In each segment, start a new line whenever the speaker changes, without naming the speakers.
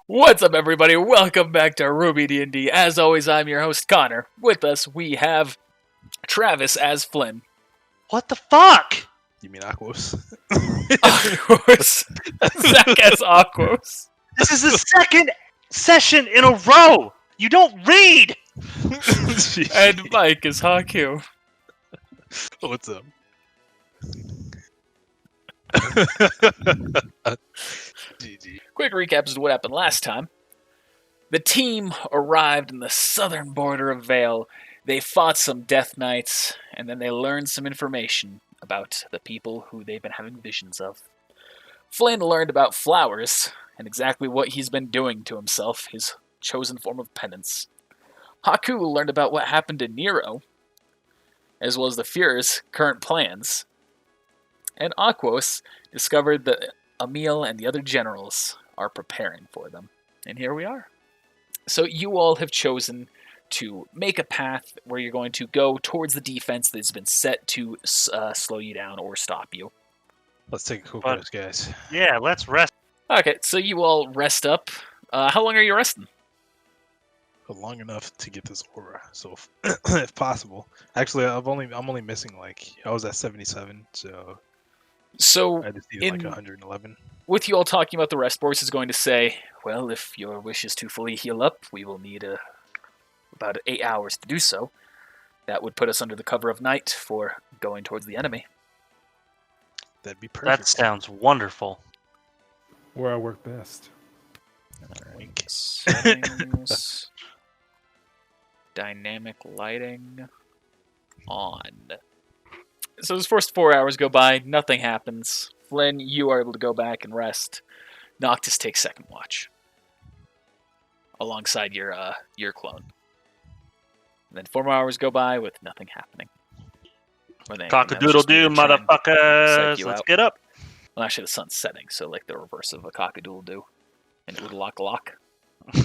What's up, everybody? Welcome back to RWBY D&D. As always, I'm your host, Connor. With us, we have Travis as Flynn.
What the fuck?
You mean Aquos?
Aquos. Zach as Aquos.
This is the second session in a row. You don't read.
And Mike as Haku.
What's up? GG.
Quick recap as to what happened last time. The team arrived in the southern border of Vale. They fought some Death Knights, and then they learned some information about the people who they've been having visions of. Flynn learned about flowers, and exactly what he's been doing to himself, his chosen form of penance. Haku learned about what happened to Nero, as well as the Fuhrer's current plans. And Aquos discovered that Emil and the other generals are preparing for them. And here we are. So you all have chosen to make a path where you're going to go towards the defense that's been set to slow you down or stop you.
Let's take a quick rest, guys.
Yeah, let's rest.
Okay, so you all rest up. How long are you resting?
Long enough to get this aura, so if possible. Actually, I'm only missing I was at 77, so I just needed 111.
With you all talking about the rest, Boris is going to say, well, if your wish is to fully heal up, we will need about 8 hours to do so. That would put us under the cover of night for going towards the enemy.
That'd be perfect.
That sounds wonderful.
Where I work best.
Alright, settings, dynamic lighting, on. So those first 4 hours go by, nothing happens. Flynn, you are able to go back and rest. Noctis takes second watch, alongside your clone. And then 4 more hours go by with nothing happening.
Cock-a-doodle-doo, motherfuckers! Let's get up.
Well, actually, the sun's setting, so like the reverse of a cock-a-doodle-doo. And oodle-lock-a-lock. I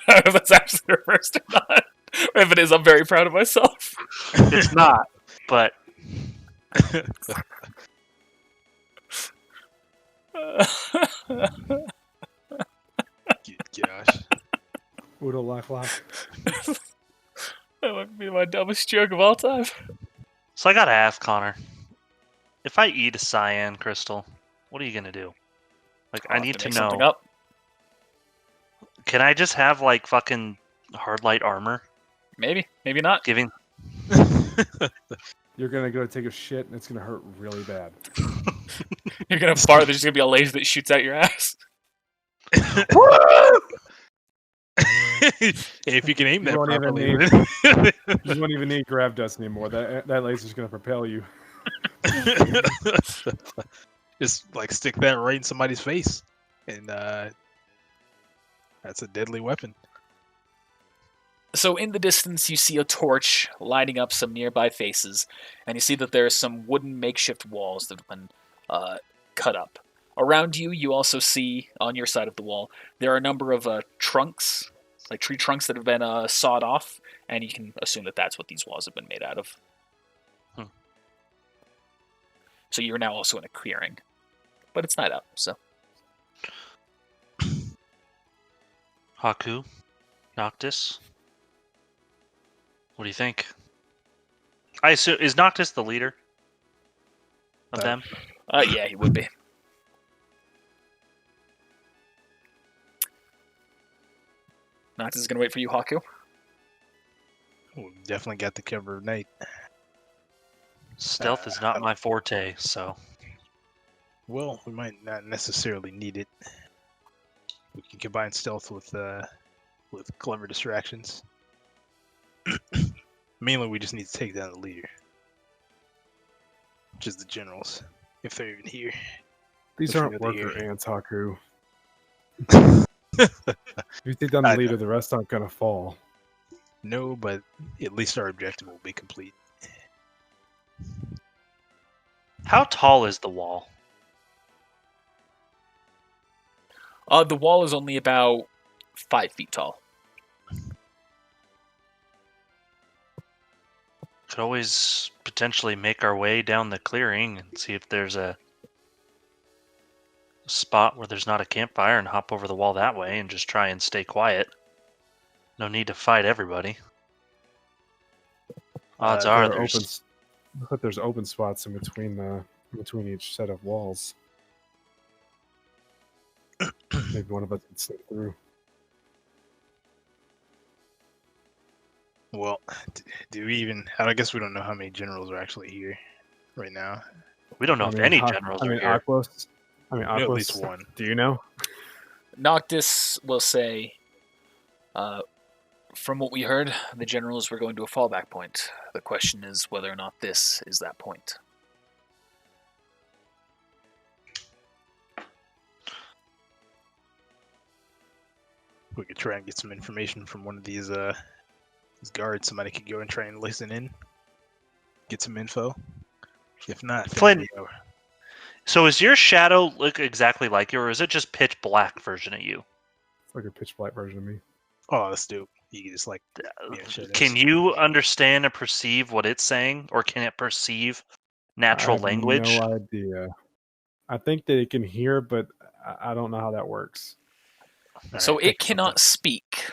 don't know if that's actually reversed or not. If it is, I'm very proud of myself.
It's not, but...
Gosh.
Oodle lock lock.
That might be my dumbest joke of all time.
So I gotta ask, Connor. If I eat a cyan crystal, what are you gonna do? I need to know.
Up.
Can I just have, fucking hard light armor?
Maybe. Maybe not.
Giving...
You're gonna go take a shit and it's gonna hurt really bad.
You're gonna fart, there's just gonna be a laser that shoots out your ass.
If you can aim that
You won't even
properly.
You won't even need grav dust anymore. That laser's gonna propel you.
Just stick that right in somebody's face, and that's a deadly weapon.
So in the distance, you see a torch lighting up some nearby faces, and you see that there are some wooden makeshift walls that have been cut up. Around you, you also see, on your side of the wall, there are a number of trunks, like tree trunks that have been sawed off, and you can assume that that's what these walls have been made out of. So you're now also in a clearing. But it's night out, so...
Haku? Noctis? What do you think? I assume... Is Noctis the leader of them?
Yeah, he would be. Noctis is going to wait for you, Haku.
We definitely got the cover of night.
Stealth is not my forte, so...
Well, we might not necessarily need it. We can combine stealth with clever distractions. Mainly, we just need to take down the leader, which is the generals, if they're even here.
These
Which
aren't
we know they're
worker
here.
ants, Haku. If you take down the leader, the rest aren't gonna fall.
No, but at least our objective will be complete.
How tall is the wall?
The wall is only about 5 feet tall.
Could always potentially make our way down the clearing and see if there's a spot where there's not a campfire and hop over the wall that way and just try and stay quiet. No need to fight everybody. Odds are there's...
But there's open spots in between each set of walls. Maybe one of us could slip through.
Well, do we even... I guess we don't know how many generals are actually here right now.
We don't know if any generals are here.
Aquos,
at least one.
Do you know?
Noctis will say, from what we heard, the generals were going to a fallback point. The question is whether or not this is that point.
We could try and get some information from one of these guards. Somebody could go and try and listen in, get some info. If not,
Flynn. So is your shadow look exactly like you, or is it just pitch black version of you?
It's like a pitch black version of me.
Oh, that's dope. You can just like.
Can you understand and perceive what it's saying, or can it perceive natural language?
No idea. I think that it can hear, but I don't know how that works.
So it cannot speak,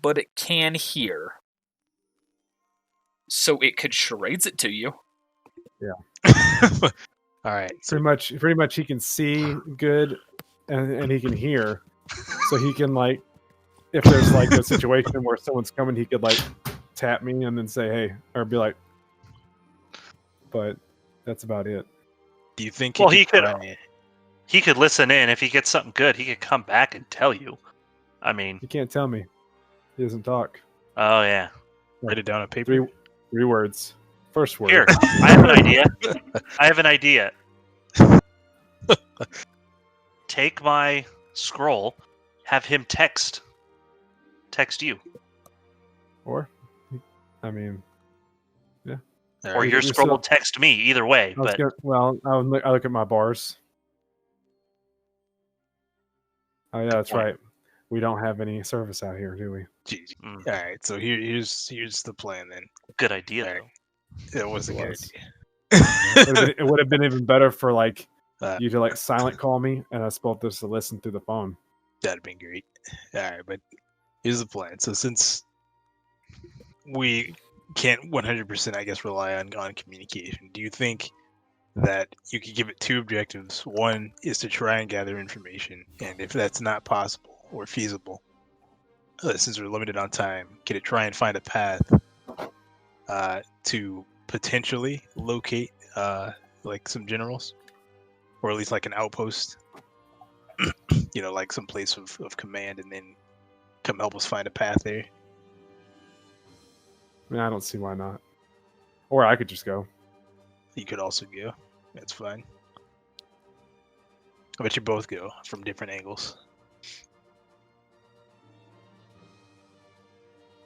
but it can hear. So it could charades it to you.
Yeah.
All right.
So pretty much he can see good and he can hear. So he can like, if there's like a situation where someone's coming, he could like tap me and then say, hey, or be like, but that's about it.
Do you think
he could listen in? If he gets something good, he could come back and tell you. I mean,
he can't tell me. He doesn't talk.
Oh yeah.
Write it down on paper.
Three words. First word.
Here, I have an idea. Take my scroll, have him text you.
Or, I mean, yeah.
Or your scroll will text me. Either way.
I look at my bars. Oh yeah, that's right. We don't have any service out here, do we?
All right. So here's the plan then.
Good idea.
Right. It was a good
idea. It would have been even better for like you to like silent call me and us both just to listen through the phone.
That'd been great. All right, but here's the plan. So since we can't 100%, I guess, rely on communication, do you think that you could give it two objectives? One is to try and gather information, and if that's not possible or feasible, since we're limited on time, can it try and find a path to potentially locate like some generals, or at least like an outpost, like some place of command, and then come help us find a path there?
I mean, I don't see why not. Or I could just go.
You could also go. That's fine. I bet you both go from different angles.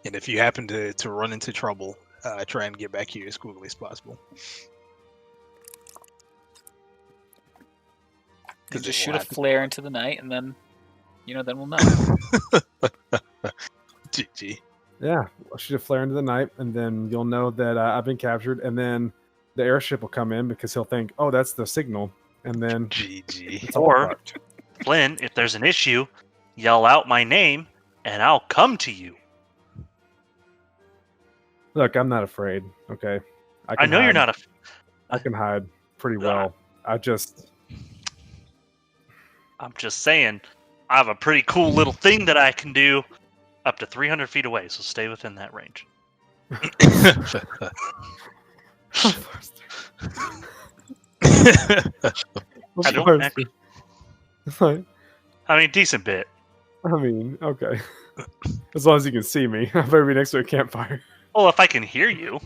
And if you happen to run into trouble, try and get back here as quickly as possible.
Just shoot a flare into the night, and then, then we'll know.
GG.
Yeah, I'll shoot a flare into the night, and then you'll know that I've been captured, and then the airship will come in because he'll think, oh, that's the signal, and then
GG.
Or, Flynn, if there's an issue, yell out my name, and I'll come to you.
Look, I'm not afraid, okay?
I know you're not
I can hide pretty well. I'm just
saying, I have a pretty cool little thing that I can do up to 300 feet away, so stay within that range. I mean, decent bit.
I mean, okay. As long as you can see me. I better be next to a campfire.
Well, if I can hear you,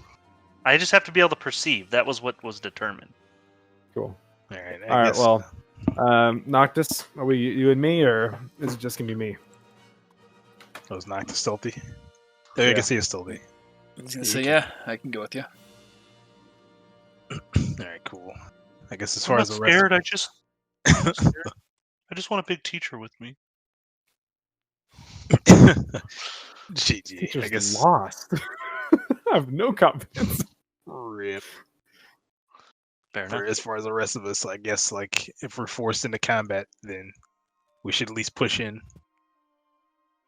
I just have to be able to perceive. That was what was determined.
Cool.
All right.
All right. Well, Noctis, are we you and me, or is it just gonna be me?
Oh, is Noctis stealthy? Yeah. I guess he is stealthy.
I was gonna say, yeah, I can go with you.
All right, cool. I guess as far as the rest.
Scared. I just want a big teacher with me.
GG. I guess
lost. I have no confidence.
RIP.
Fair
for
enough.
as far as the rest of us. I guess like if we're forced into combat, then we should at least push in.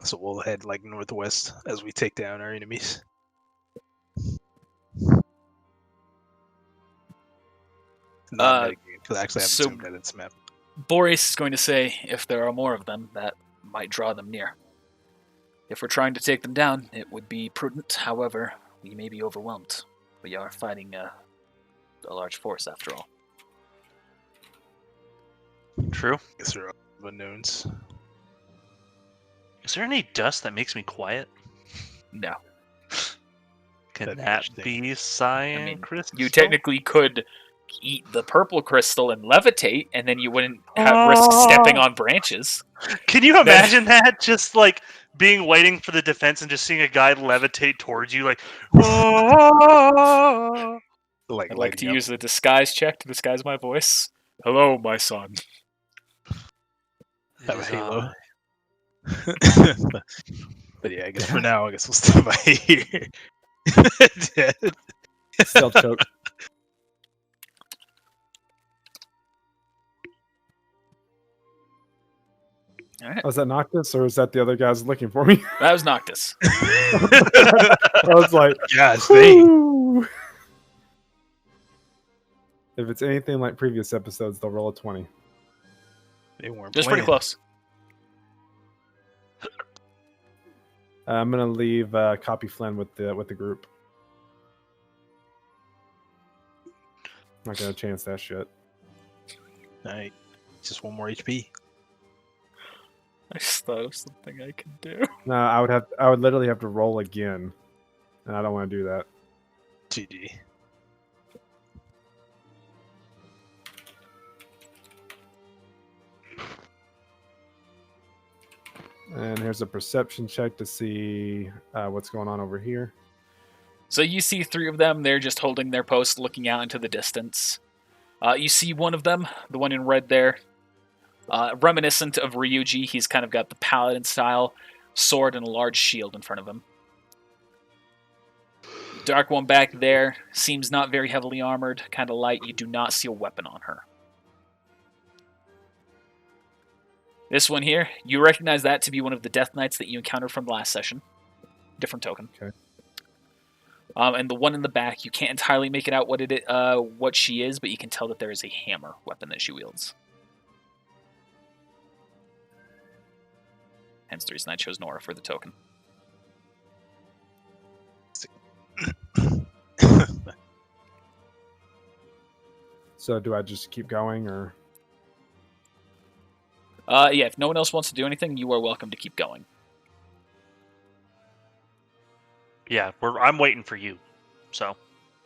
So we'll head like northwest as we take down our enemies. Not metagame, because I actually haven't
so-
zoomed at this map.
Boreas is going to say if there are more of them, that might draw them near. If we're trying to take them down, it would be prudent. However, we may be overwhelmed. We are fighting a large force after all.
True.
Guess there are unknowns.
Is there any dust that makes me quiet?
No.
Can
That'd be
that
interesting.
be cyan
I mean,
crystal?
You technically could eat the purple crystal and levitate, and then you wouldn't risk stepping on branches.
Can you imagine that? Just like being waiting for the defense and just seeing a guy levitate towards you, like. "Oh."
Like
I'd like to
lighting up.
use the disguise check to disguise my voice. Hello, my son.
Have a
It is
halo.
I.
But yeah, I guess for now, I guess we'll stay by here. Dead.
Stealth choke.
All right.
Was that Noctis or is that the other guys looking for me?
That was Noctis.
I was like,
Gosh, dang.
"Woo!" If it's anything like previous episodes, they'll roll a 20.
They weren't
Just pretty
playing.
close.
I'm gonna leave Copy Flynn with the group. Not gonna chance that shit.
Alright. Just one more HP.
I just thought of something I could do.
No, I would literally have to roll again, and I don't want to do that.
GG.
And here's a perception check to see what's going on over here.
So you see three of them. They're just holding their post, looking out into the distance. You see one of them, the one in red there, reminiscent of Ryuji. He's kind of got the paladin style sword and a large shield in front of him. Dark one back there seems not very heavily armored, kind of light. You do not see a weapon on her. This one here, you recognize that to be one of the Death Knights that you encountered from the last session. Different token.
Okay.
And the one in the back, you can't entirely make it out what she is, but you can tell that there is a hammer weapon that she wields. Hence the reason I chose Nora for the token.
So do I just keep going or?
Yeah, if no one else wants to do anything, you are welcome to keep going.
Yeah, I'm waiting for you. So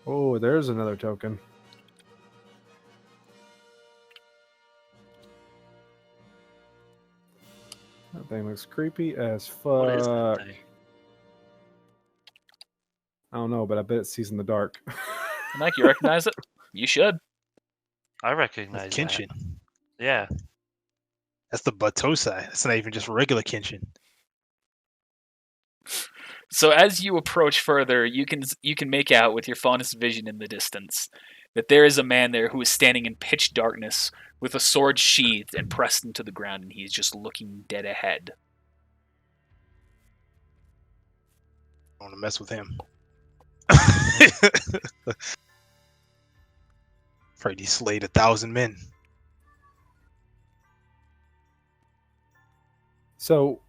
Oh, there's another token. That thing looks creepy as
what is that
fuck.
thing?
I don't know, but I bet it sees in the dark.
Mike, you recognize it? You should.
I recognize
That's
that.
Kenshin.
Yeah.
That's the Batosai. That's not even just regular Kenshin.
So as you approach further, you can make out with your faunus vision in the distance that there is a man there who is standing in pitch darkness with a sword sheathed and pressed into the ground, and he's just looking dead ahead.
I want to mess with him. Afraid he slayed 1,000 men.
So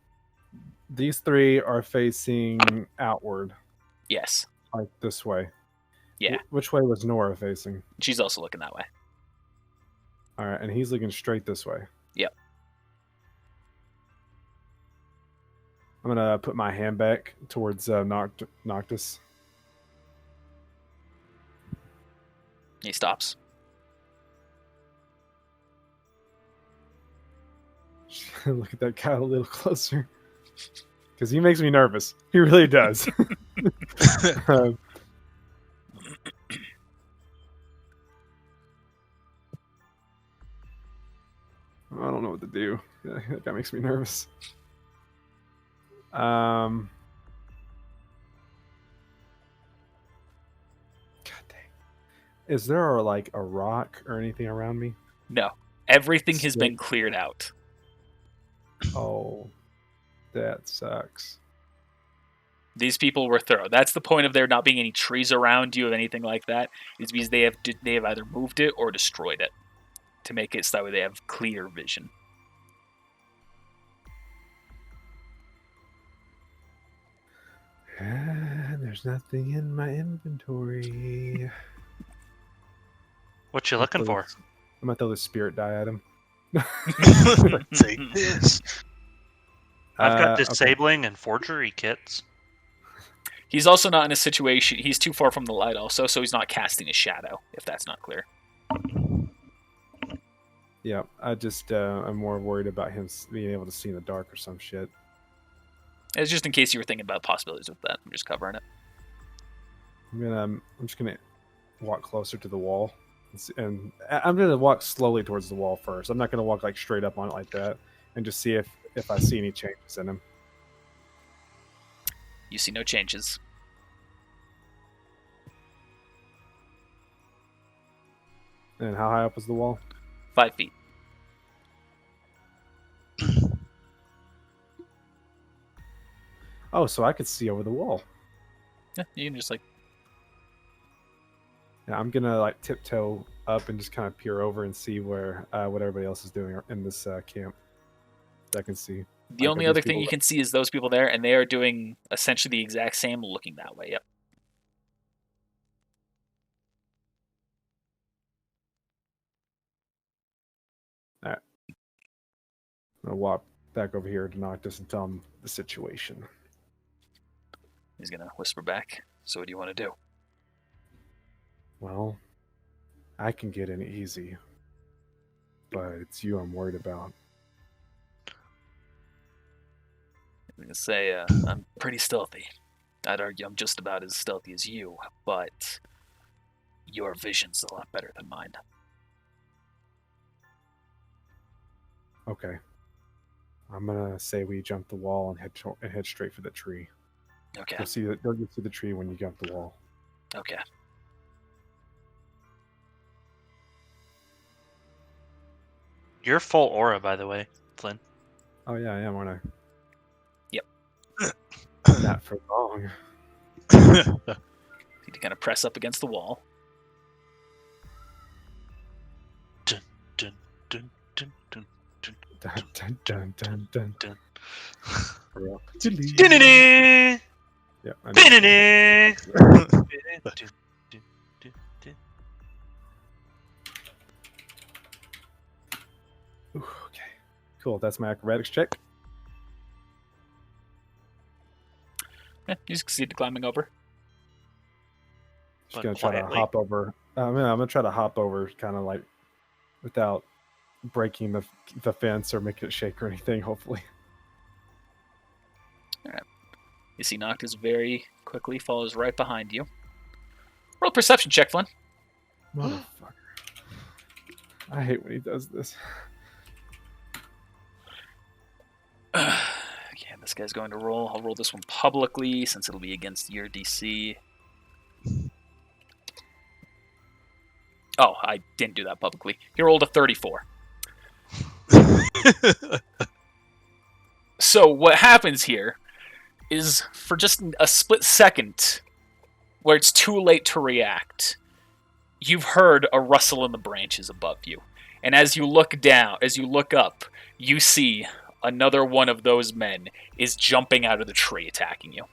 these three are facing outward,
Yes.
like this way.
Yeah.
Which way was Nora facing?
She's also looking that way.
All right, and he's looking straight this way.
Yep.
I'm gonna put my hand back towards Noctis.
He stops.
Look at that guy a little closer. Because he makes me nervous. He really does. Um, I don't know what to do. That guy makes me nervous. God dang. Is there like a rock or anything around me?
No. Everything has
Sick.
been cleared out.
Oh, that sucks.
These people were thorough. That's the point of there not being any trees around you or anything like that. Is because they have either moved it or destroyed it to make it so that way they have clear vision.
There's nothing in my inventory.
What you looking for?
I'm gonna throw the spirit die at him.
Take this.
I've got
Okay.
disabling and forgery kits.
He's also not in a situation. He's too far from the light, also, so he's not casting a shadow. If that's not clear.
Yeah, I just I'm more worried about him being able to see in the dark or some shit.
It's just in case you were thinking about possibilities with that. I'm just covering it.
I'm just gonna walk closer to the wall, and I'm gonna walk slowly towards the wall first. I'm not gonna walk like straight up on it like that, and just see if I see any changes in him.
You see no changes.
And how high up is the wall?
5 feet.
Oh, so I could see over the wall.
Yeah, you can just like.
Yeah, I'm gonna like tiptoe up and just kind of peer over and see where what everybody else is doing in this camp. That I can see.
The
Like,
only
are
other
these
thing
people-
you can see is those people there, and they are doing essentially the exact same, looking that way. Yep.
I'm gonna walk back over here to Noctis and tell him the situation.
He's gonna whisper back. So what do you want to do?
Well, I can get in easy, but it's you I'm worried about.
I'm gonna say I'm pretty stealthy. I'd argue I'm just about as stealthy as you, but your vision's a lot better than mine.
Okay. I'm gonna say we jump the wall and head straight for the tree.
Okay.
You'll see the tree when you jump the wall.
Okay.
You're full aura, by the way, Flynn.
Oh yeah, I am, aren't I?
Yep.
Not for long.
Need to kind of press up against the wall.
Dun, dun, dun, dun, dun, dun,
Dun, dun, dun, dun, dun.
dun.
For real.
Dun-dun-dun,
Yeah, I know.
dun-dun-dun. Dun, dun, dun, dun.
Ooh, okay. Cool. That's my acrobatics check.
Yeah, you succeed climbing over.
Just
But
gonna try to
quietly.
hop over. I'm gonna try to hop over, kind of like without breaking the fence or making it shake or anything. Hopefully.
You see Noctis very quickly follows right behind you. Roll a perception check, Flynn.
Motherfucker. I hate when he does this.
Okay, this guy's going to roll. I'll roll this one publicly since it'll be against your DC. Oh, I didn't do that publicly. He rolled a 34. So what happens here is for just a split second where it's too late to react, you've heard a rustle in the branches above you. And as you look down, as you look up, you see another one of those men is jumping out of the tree attacking you.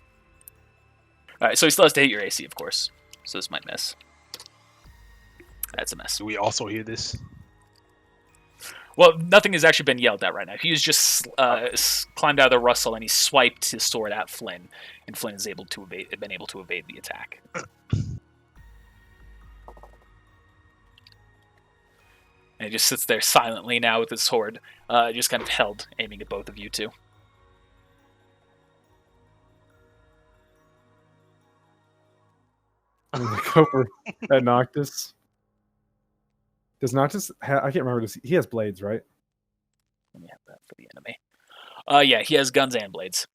Alright, so he still has to hit your AC, of course. So this might miss. That's a miss.
Do we also hear this?
Well, nothing has actually been yelled at right now. He's just climbed out of the rustle and he swiped his sword at Flynn, and Flynn is been able to evade the attack. And he just sits there silently now with his sword, just kind of held, aiming at both of you two.
I'm gonna go over at Noctis. Does Noctis? I can't remember. He has blades, right?
Let me have that for the enemy. Yeah, he has guns and blades.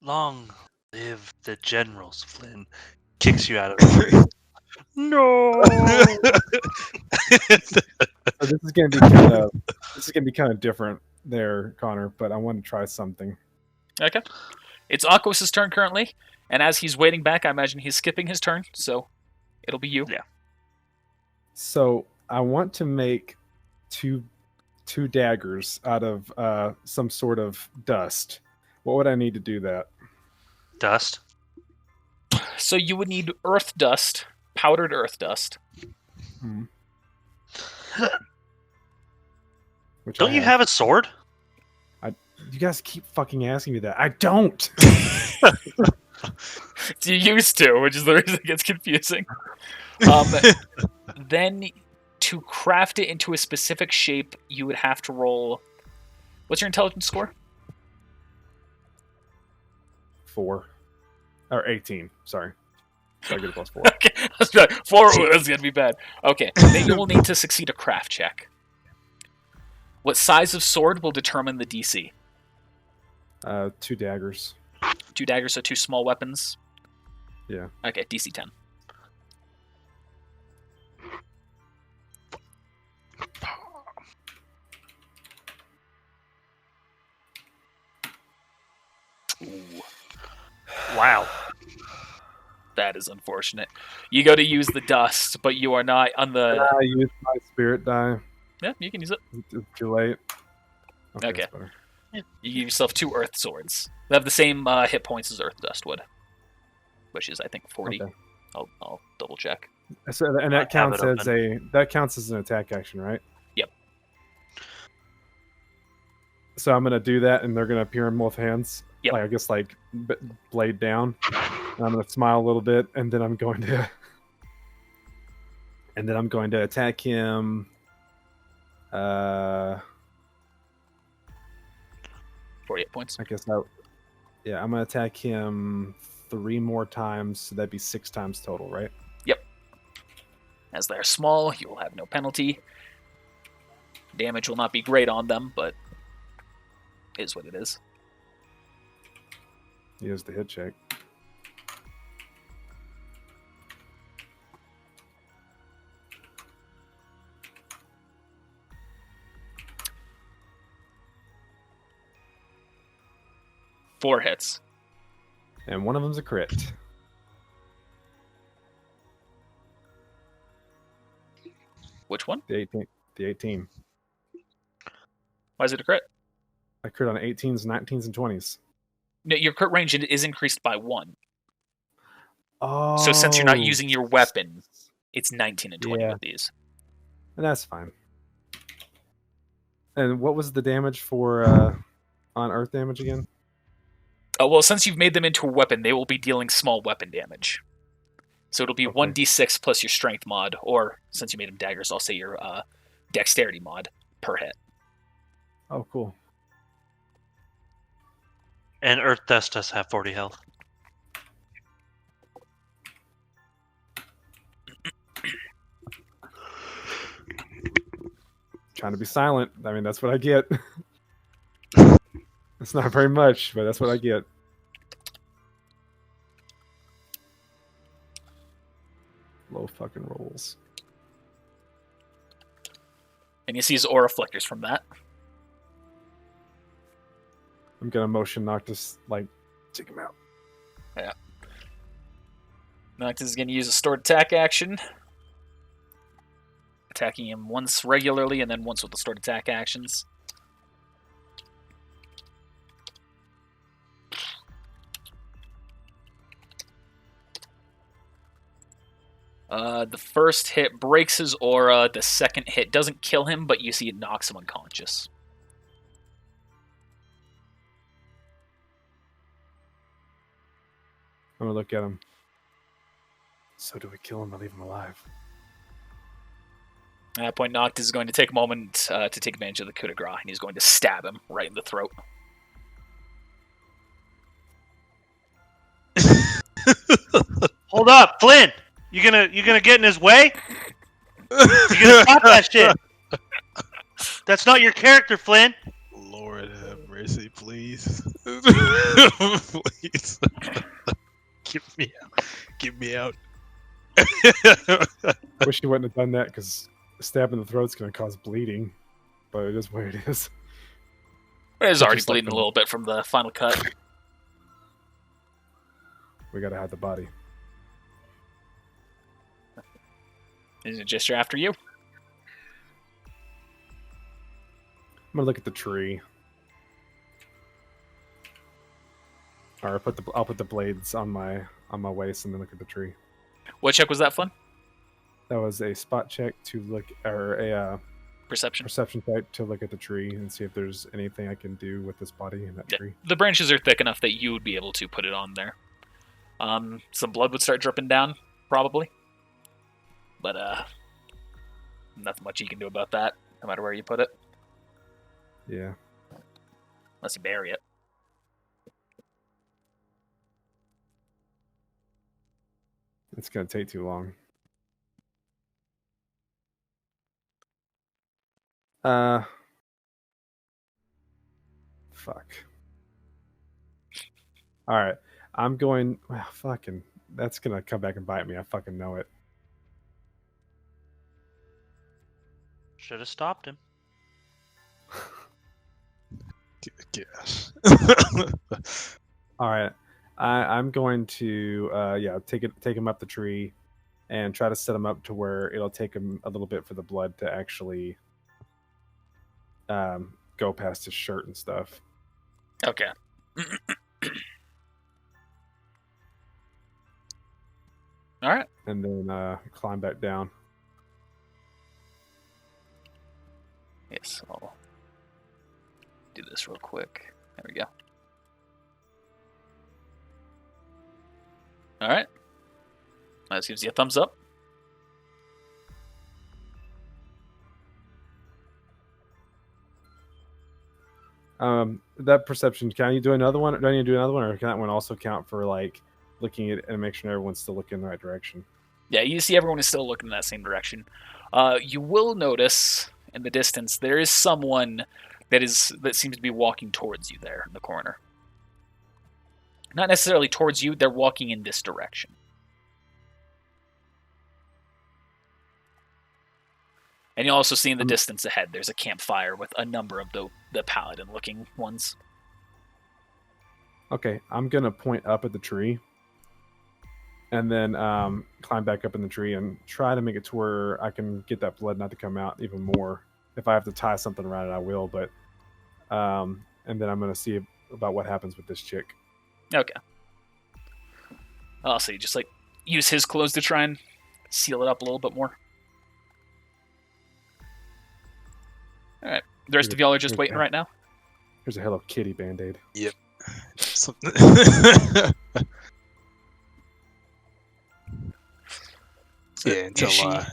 Long live the generals, Flynn. Kicks you out of the way. No.
So this is gonna be kind of different there, Connor. But I want to try something.
Okay. It's Aquos' turn currently, and as he's waiting back, I imagine he's skipping his turn, so it'll be you.
Yeah.
So I want to make two daggers out of some sort of dust. What would I need to do that?
Dust.
So you would need earth dust, powdered earth dust.
Which
Don't you have a sword?
You guys keep fucking asking me that. I don't.
You used to, which is the reason it gets confusing. Then, to craft it into a specific shape, you would have to roll. What's your intelligence score?
4 or 18. Sorry. So I get a +4.
Okay, 4. Ooh, that's gonna be bad. Okay, then you will need to succeed a craft check. What size of sword will determine the DC?
2 daggers.
2 daggers, so 2 small weapons.
Yeah.
Okay, DC 10. Ooh.
Wow.
That is unfortunate. You go to use the dust, but you are not on the.
I use my spirit die.
Yeah, you can use it.
It's too late.
Okay.
That's better.
You give yourself 2 earth swords. They have the same hit points as earth dust would, which is I think 40.
Okay.
I'll double check.
So, and that counts as an attack action, right?
Yep.
So I'm gonna do that, and they're gonna appear in both hands.
Yep.
Like I guess like blade down. And I'm gonna smile a little bit, and then I'm going to, attack him.
48 points.
I guess I'm gonna attack him 3 more times, so that'd be 6 times total, right?
Yep. As they're small, you will have no penalty. Damage will not be great on them, but it is what it is.
Here's the hit check.
Four hits.
And one of them's a crit.
Which one?
The 18.
Why is it a crit?
I crit on 18s, 19s, and 20s.
No, your crit range is increased by 1.
Oh.
So since you're not using your weapon, it's 19 and 20
Yeah.
with these.
And that's fine. And what was the damage for on earth damage again?
Oh, well, since you've made them into a weapon, they will be dealing small weapon damage. So it'll be
Okay.
1d6 plus your strength mod, or since you made them daggers, I'll say your dexterity mod per hit.
Oh, cool.
And Earth Dust does have 40 health.
Trying to be silent. I mean, that's what I get. It's not very much, but that's what I get. Low fucking rolls.
And you see his aura flickers from that.
I'm gonna motion Noctis, like, take him out.
Noctis is going to use a stored attack action. Attacking him once regularly and then once with the stored attack actions. The first hit breaks his aura. The second hit doesn't kill him, but you see it knocks him unconscious.
I'm gonna look at him. So do we kill him or leave him alive?
At that point, Noctis is going to take a moment to take advantage of the coup de grace, and he's going to stab him right in the throat.
Hold up, Flynn! You gonna get in his way? You gonna stop that shit? That's not your character, Flynn.
Lord have mercy, please. Please. Get me out. Get me out.
Wish you wouldn't have done that because stab in the throat's going to cause bleeding. But it is what it is.
It was already
Just like
bleeding
the-
a little bit from the final cut.
We got to have the body.
Is it just after you?
I'm gonna look at the tree. Or I'll put the blades on my waist and then look at the tree.
What check was that, Flynn?
That was a spot check to look, or a
Perception.
perception type to look at the tree and see if there's anything I can do with this body in that
Yeah.
tree.
The branches are thick enough that you would be able to put it on there. Some blood would start dripping down, probably. But nothing much you can do about that, no matter where you put it,
Yeah.
unless you bury it.
It's gonna take too long. Fuck. All right, I'm going. Well, fucking, that's gonna come back and bite me. I fucking know it.
Should have stopped him.
Yes.
All right, I'm going to take him up the tree, and try to set him up to where it'll take him a little bit for the blood to actually go past his shirt and stuff.
Okay. All right.
And then climb back down.
Yes, I'll do this real quick. There we go. All right. That gives you a thumbs up.
That perception, can you do another one? Do I need to do another one, or can that one also count for like looking at and make sure everyone's still looking in the right direction?
Yeah, you see everyone is still looking in that same direction. You will notice in the distance there is someone that seems to be walking towards you there in the corner. Not necessarily towards you, they're walking in this direction. And you'll also see in the distance ahead there's a campfire with a number of the paladin-looking ones.
Okay, I'm gonna point up at the tree, and then climb back up in the tree and try to make it to where I can get that blood not to come out even more. If I have to tie something around it, I will. But and then I'm gonna see about what happens with this chick.
Okay. Oh, so you just like use his clothes to try and seal it up a little bit more. All right. The rest of y'all are just waiting right now.
Here's a Hello Kitty Band-Aid.
Something. Yeah, until my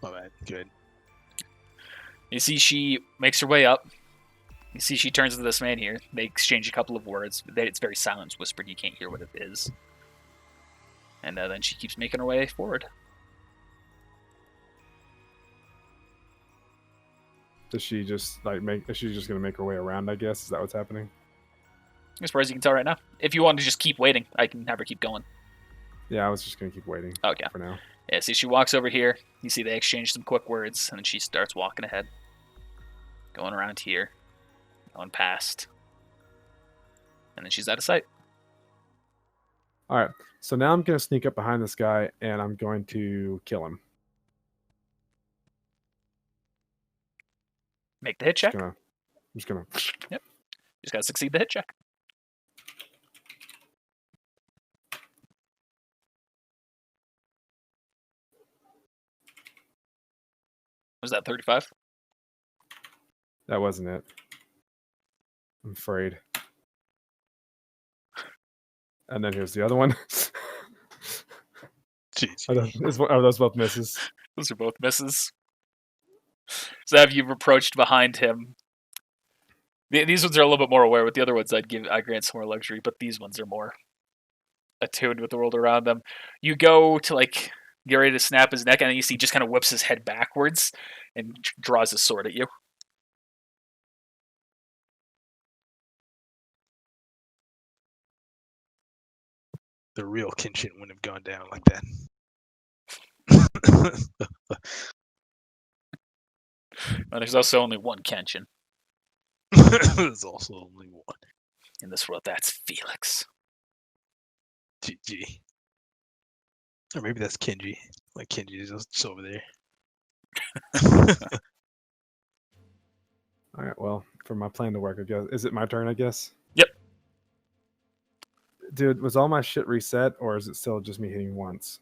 bad. Good.
You see she makes her way up. You see she turns to this man here. They exchange a couple of words. It's very silent, whispered. You can't hear what it is. And then she keeps making her way forward.
Does she just is she just gonna make her way around, I guess? Is that what's happening?
As far as you can tell right now. If you want to just keep waiting, I can have her keep going.
Yeah, I was just gonna keep waiting.
Okay.
For now.
Yeah, see she walks over here. You see they exchange some quick words, and then she starts walking ahead. Going around here. Going past. And then she's out of sight.
All right. So now I'm gonna sneak up behind this guy, and I'm going to kill him.
Make the hit check.
I'm just gonna.
Yep. Just gotta succeed the hit check. Was that 35?
That wasn't it. I'm afraid. And then here's the other one.
Jeez.
Are those both misses?
Those are both misses. So have you approached behind him? These ones are a little bit more aware. With the other ones, I grant some more luxury, but these ones are more attuned with the world around them. You go to like get ready to snap his neck, and then you see he just kind of whips his head backwards and draws his sword at you.
the real Kenshin wouldn't have gone down like that.
Well, there's also only one Kenshin
There's also only one.
in this world. That's Felix.
GG. Or maybe that's Kenji. Like Kenji is just over there.
All right. Well, for my plan to work, I guess. Is it my turn? I guess.
Yep.
Dude, was all my shit reset, or is it still just me hitting once?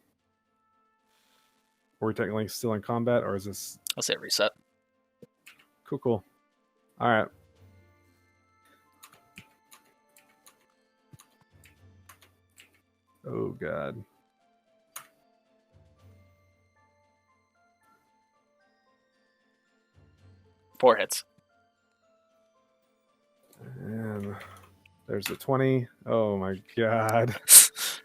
Are we technically still in combat, or is this
I'll say reset.
cool? All right. Oh god.
Four hits.
And there's the 20. Oh my god.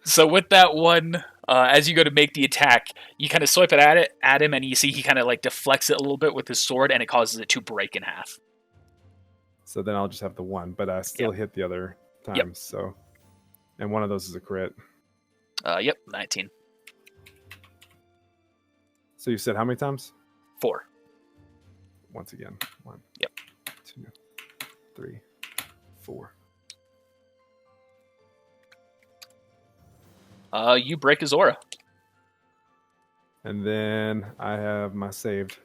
So with that one, as you go to make the attack, you kind of swipe it at him, and you see he kind of like deflects it a little bit with his sword, and it causes it to break in half.
So then I'll just have the one, but I still hit the other times.
Yep.
So, and one of those is a crit.
Yep, 19.
So you said how many times?
4.
Once again. 1.
Yep.
2, 3, 4.
You break his aura.
And then I have my saved,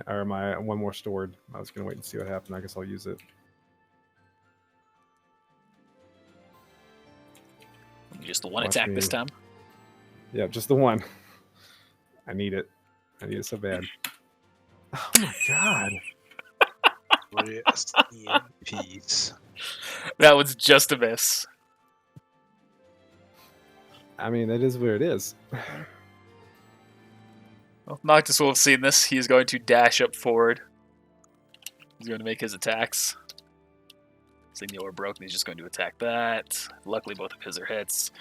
or my one more stored. I was gonna wait and see what happened. I guess I'll use it.
Just the one
Watch
attack
me.
this time.
Yeah, just the one. I need it. I need it so bad. Oh my god.
Rest in peace.
That was just a miss.
I mean, it is where it is.
Well, Noctis will have seen this. He is going to dash up forward. He's going to make his attacks. Seeing the orb broken, he's just going to attack that. Luckily, both of his are hits.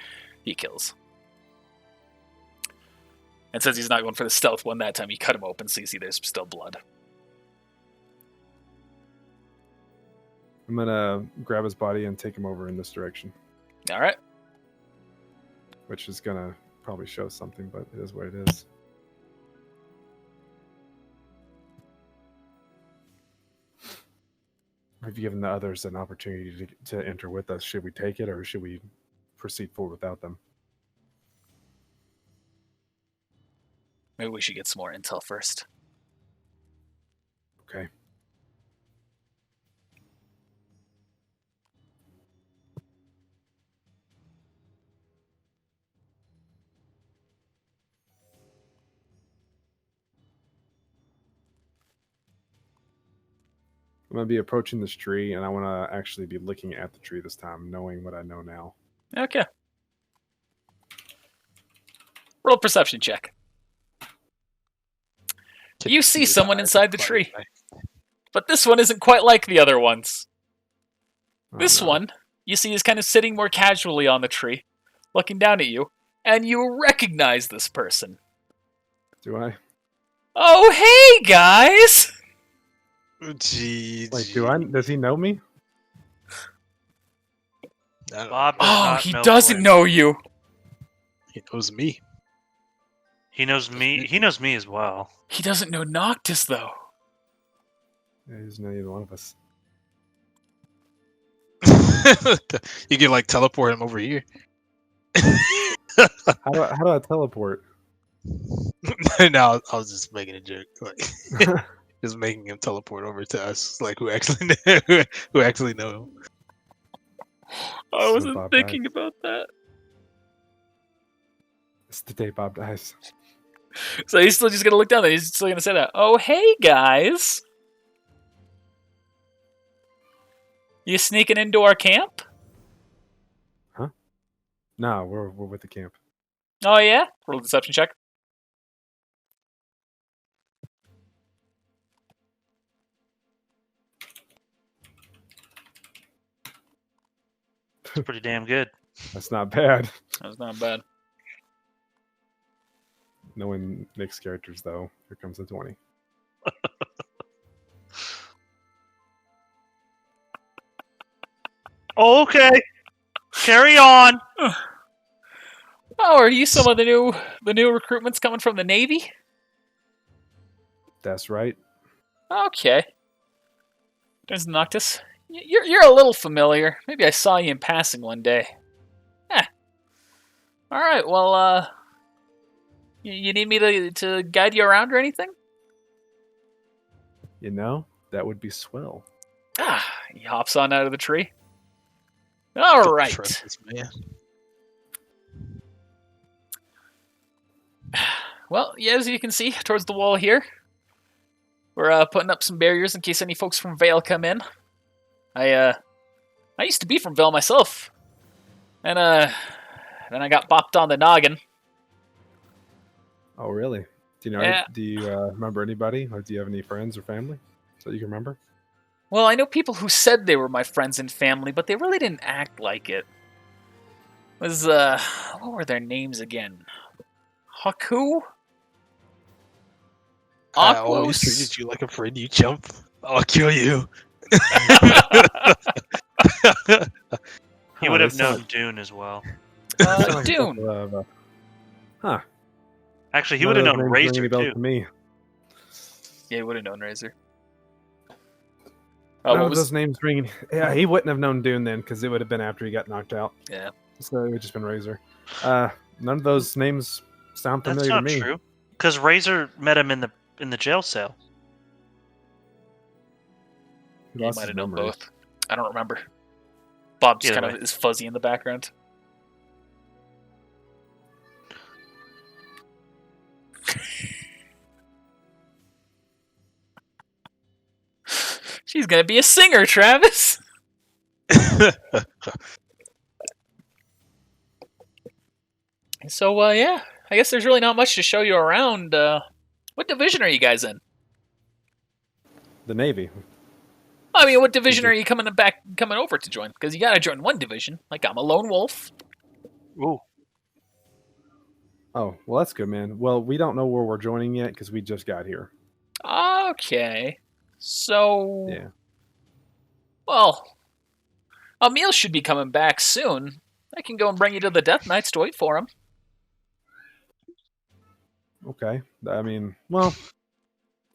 He kills. And since he's not going for the stealth one that time, he cut him open, so you see there's still blood.
I'm gonna grab his body and take him over in this direction,
All right.
which is gonna probably show something, but it is what it is. Have you given the others an opportunity to enter with us? Should we take it, or should we proceed forward without them?
Maybe we should get some more intel first.
Okay. I'm going to be approaching this tree, and I want to actually be looking at the tree this time, knowing what I know now.
Okay. Roll a perception check. You see someone inside the tree. But this one isn't quite like the other ones.
Oh,
This
no.
one, you see, is kind of sitting more casually on the tree, looking down at you, and you recognize this person.
Do I?
Oh, hey, guys!
Gee,
Wait, do I? Does he know me?
Bob does
Oh,
not
he
know
doesn't
Flynn.
know you.
He knows me.
He knows me. He knows me as well.
He doesn't know Noctis, though.
Yeah, he doesn't know either one of us.
You can like teleport him over here.
How do I teleport?
No, I was just making a joke. Like, just making him teleport over to us, like who actually who actually know him.
I
So
wasn't
Bob
thinking about that.
It's the day Bob dies.
So he's still just going to look down there. He's still going to say that. Oh, hey, guys. You sneaking into our camp?
No, we're with the camp.
Oh, yeah? Roll a deception check.
It's pretty damn good.
That's not bad.
That was not bad.
Knowing Nick's characters, though, here comes the 20.
Okay. Carry on.
Oh, are you some of the new recruitments coming from the Navy?
That's right.
Okay. There's Noctis. You're a little familiar. Maybe I saw you in passing one day. Eh. All right. Well, you need me to guide you around or anything?
You know, that would be swell.
Ah, he hops on out of the tree. All
Don't
right.
trust this man.
Well, yeah, as you can see, towards the wall here, we're putting up some barriers in case any folks from Vale come in. I used to be from Vale myself, and then I got bopped on the noggin.
Oh, really? Do you know?
Yeah.
Do you remember anybody? Or do you have any friends or family that you can remember?
Well, I know people who said they were my friends and family, but they really didn't act like it. It was what were their names again? Haku?
I always
Aquos?
treated you like a friend, you chump. I'll kill you.
He
Huh,
would have
they
known
sound-
Dune as well.
sound like a
Dune.
couple of, huh.
Actually, he
None
would have
of those
known
names ring
Razor
any bells
too.
to me.
Yeah, he would have known Razor.
None
What
of
was?
those names ring. Yeah, he wouldn't have known Dune then, because it would have been after he got knocked out.
Yeah.
So it would have just been Razor. None of those names sound
That's
familiar
not
to me.
true. Because Razor met him in the jail cell.
He
He
lost
might
his
have known
memory.
both. I don't remember. Bob just
Either
kind of
way.
is fuzzy in the background. She's gonna be a singer, Travis. So, yeah, I guess there's really not much to show you around. What division are you guys in?
The Navy.
I mean, what division are you coming over to join? Because you gotta join one division. Like, I'm a lone wolf.
Ooh.
Oh, well, that's good, man. Well, we don't know where we're joining yet because we just got here.
Okay. So,
Yeah.
well, Emil should be coming back soon. I can go and bring you to the Death Knights to wait for him.
Okay. I mean, well,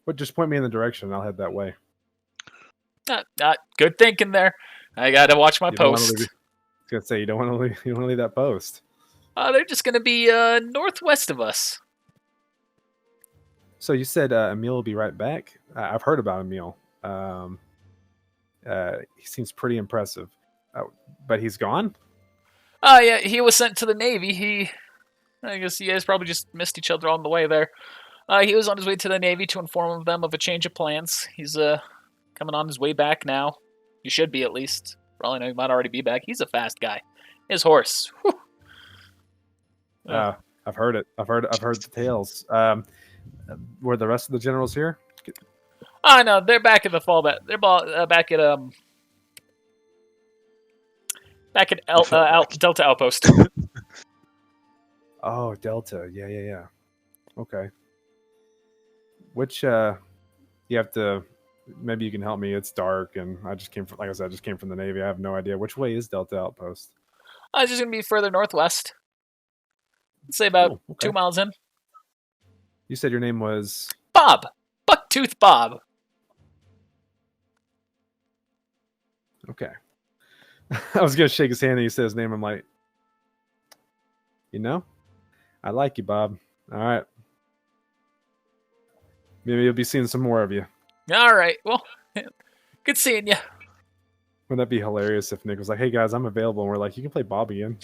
but just point me in the direction and I'll head that way.
Good thinking there. I gotta watch my
You don't wanna
post.
leave- I was gonna say you don't want to leave. You don't want to leave that post.
They're just gonna be northwest of us.
So you said Emil will be right back. I've heard about Emil. He seems pretty impressive, but he's gone.
Yeah, he was sent to the Navy. I guess you guys probably just missed each other on the way there. He was on his way to the Navy to inform them of a change of plans. He's coming on his way back now. He should be, at least. For all I know, he might already be back. He's a fast guy. His horse. Whew.
I've heard it. I've heard the tales. Were the rest of the generals here?
Oh no, they're back at the fallback. They're back at Delta Outpost.
Oh, Delta. Yeah. Okay. Which you have to. Maybe you can help me. It's dark, and I just came from, like I said, I just came from the Navy. I have no idea which way is Delta Outpost.
It's just gonna be further northwest. I'd say about
Oh, okay.
2 miles in.
You said your name was
Bob, Bucktooth Bob.
okay. I was gonna shake his hand and you said his name. I'm like, I like you, Bob. All right. Maybe you'll be seeing some more of you.
All right. Well, good seeing you.
Wouldn't that be hilarious if Nick was like, "Hey guys, I'm available," and we're like, "You can play Bob again."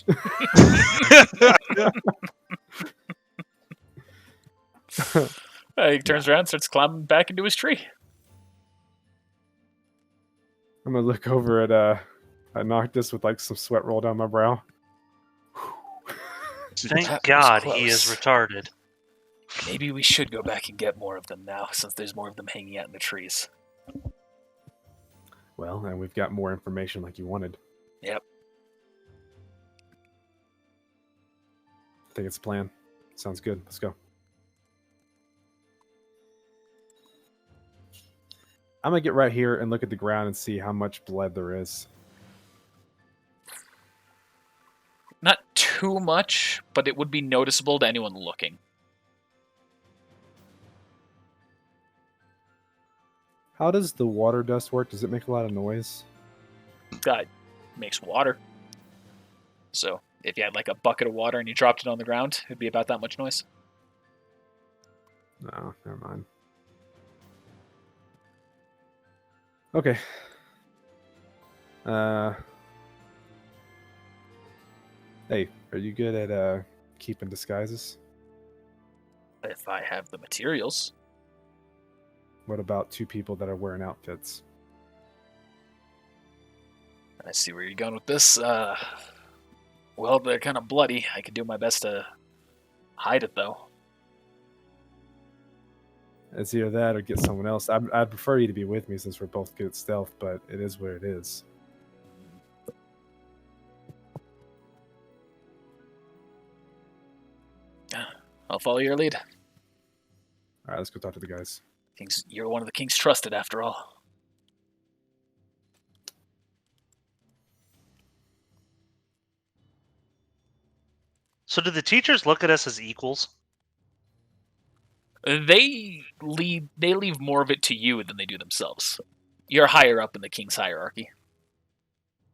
He turns around, starts climbing back into his tree.
I'm gonna look over at Noctis with like some sweat roll down my brow.
Thank
That was
God he is
close.
retarded.
Maybe we should go back and get more of them now, since there's more of them hanging out in the trees.
Well, and we've got more information like you wanted.
Yep.
I think it's a plan. Sounds good. Let's go. I'm gonna get right here and look at the ground and see how much blood there is.
Not too too much, but it would be noticeable to anyone looking.
How does the water dust work? Does it make a lot of noise?
God makes water. So if you had like a bucket of water and you dropped it on the ground, it'd be about that much noise.
No, never mind. Okay. Hey, are you good at keeping disguises?
If I have the materials.
What about two people that are wearing outfits?
I see where you're going with this. Well, they're kind of bloody. I could do my best to hide it, though.
It's either that or get someone else. I'd prefer you to be with me since we're both good at stealth, but it is what it is.
I'll follow your lead.
All right, let's go talk to the guys.
You're one of the king's trusted, after all.
So do the teachers look at us as equals?
They leave more of it to you than they do themselves. You're higher up in the king's hierarchy.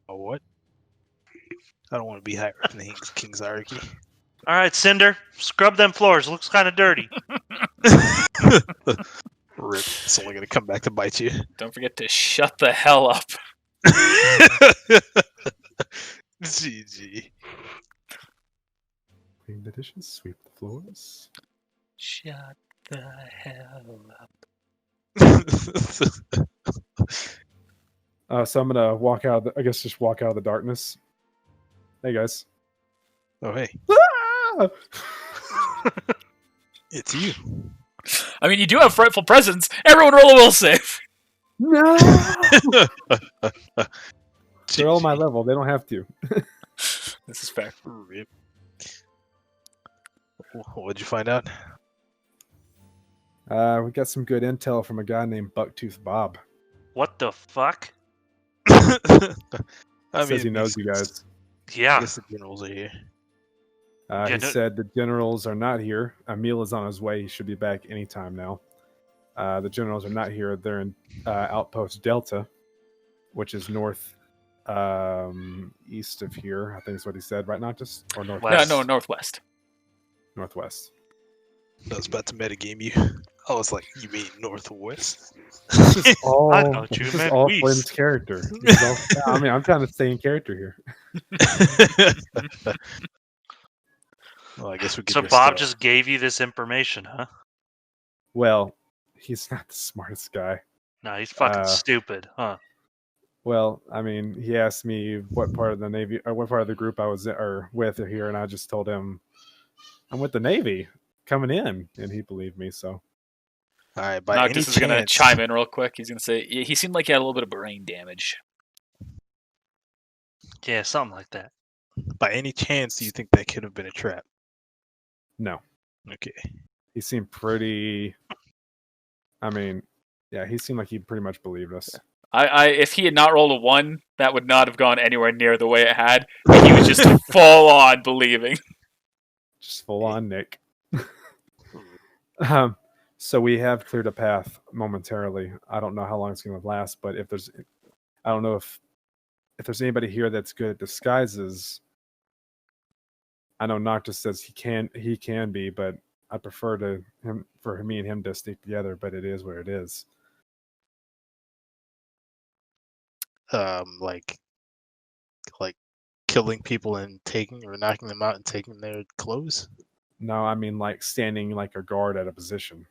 Oh, what? I don't want to be higher up in the king's hierarchy.
All right, Cinder, scrub them floors. Looks kind of dirty.
Rip. It's only going to come back to bite you.
Don't forget to shut the hell up.
GG.
Clean the dishes, sweep the floors.
Shut the hell up.
So I'm gonna walk out. Just walk out of the darkness. Hey guys.
Oh, hey.
Ah!
It's you.
I mean, you do have frightful presence. Everyone roll a will save.
No. They're all my level. They don't have to.
This is fair.
Rip. What'd you find out?
We got some good intel from a guy named Bucktooth Bob.
What the fuck?
Says he knows you guys.
I
Yeah.
guess the generals are here.
He said the generals are not here. Emil is on his way. He should be back anytime now. The generals are not here. They're in Outpost Delta, which is north east of here. I think is what he said, right? Not just or northwest.
No, northwest.
Northwest.
I was about to metagame you. I was like, you mean northwest?
This is all,
I thought you
this is
meant
all
west.
Flynn's character. This is all- I mean, I'm trying to stay in character here.
Well, I guess we could
So Bob just gave you this information, huh?
Well, he's not the smartest guy.
No, he's fucking
Uh,
stupid, huh?
Well, I mean, he asked me what part of the Navy or what part of the group I was with here, and I just told him I'm with the Navy coming in, and he believed me. So,
All right, by
Noctis
any
is going to
chance,
chime in real quick. He's going to say he seemed like he had a little bit of brain damage.
Yeah, something like that.
by any chance, do you think that could have been a trap?
no,
Okay.
he seemed pretty. I mean, yeah, he seemed like he pretty much believed us.
If he had not rolled a 1, that would not have gone anywhere near the way it had. And he was just full on believing.
Just full on Nick. So we have cleared a path momentarily. I don't know how long it's going to last, but I don't know if there's anybody here that's good at disguises. I know Noctis says he can be, but I prefer for me and him to stick together. But it is what it is.
Like killing people and taking or knocking them out and taking their clothes.
No, I mean like standing like a guard at a position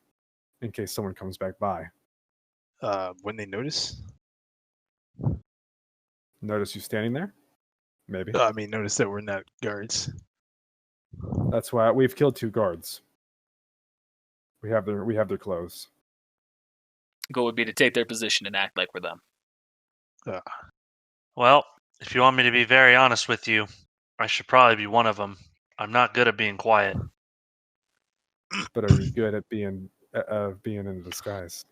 in case someone comes back by.
When they notice.
Notice you standing there? Maybe.
I mean, notice that we're not guards.
That's why we've killed 2 guards. We have their clothes.
Goal would be to take their position and act like we're them.
Well, if you want me to be very honest with you, I should probably be one of them. I'm not good at being quiet.
But are you good at being in a disguise?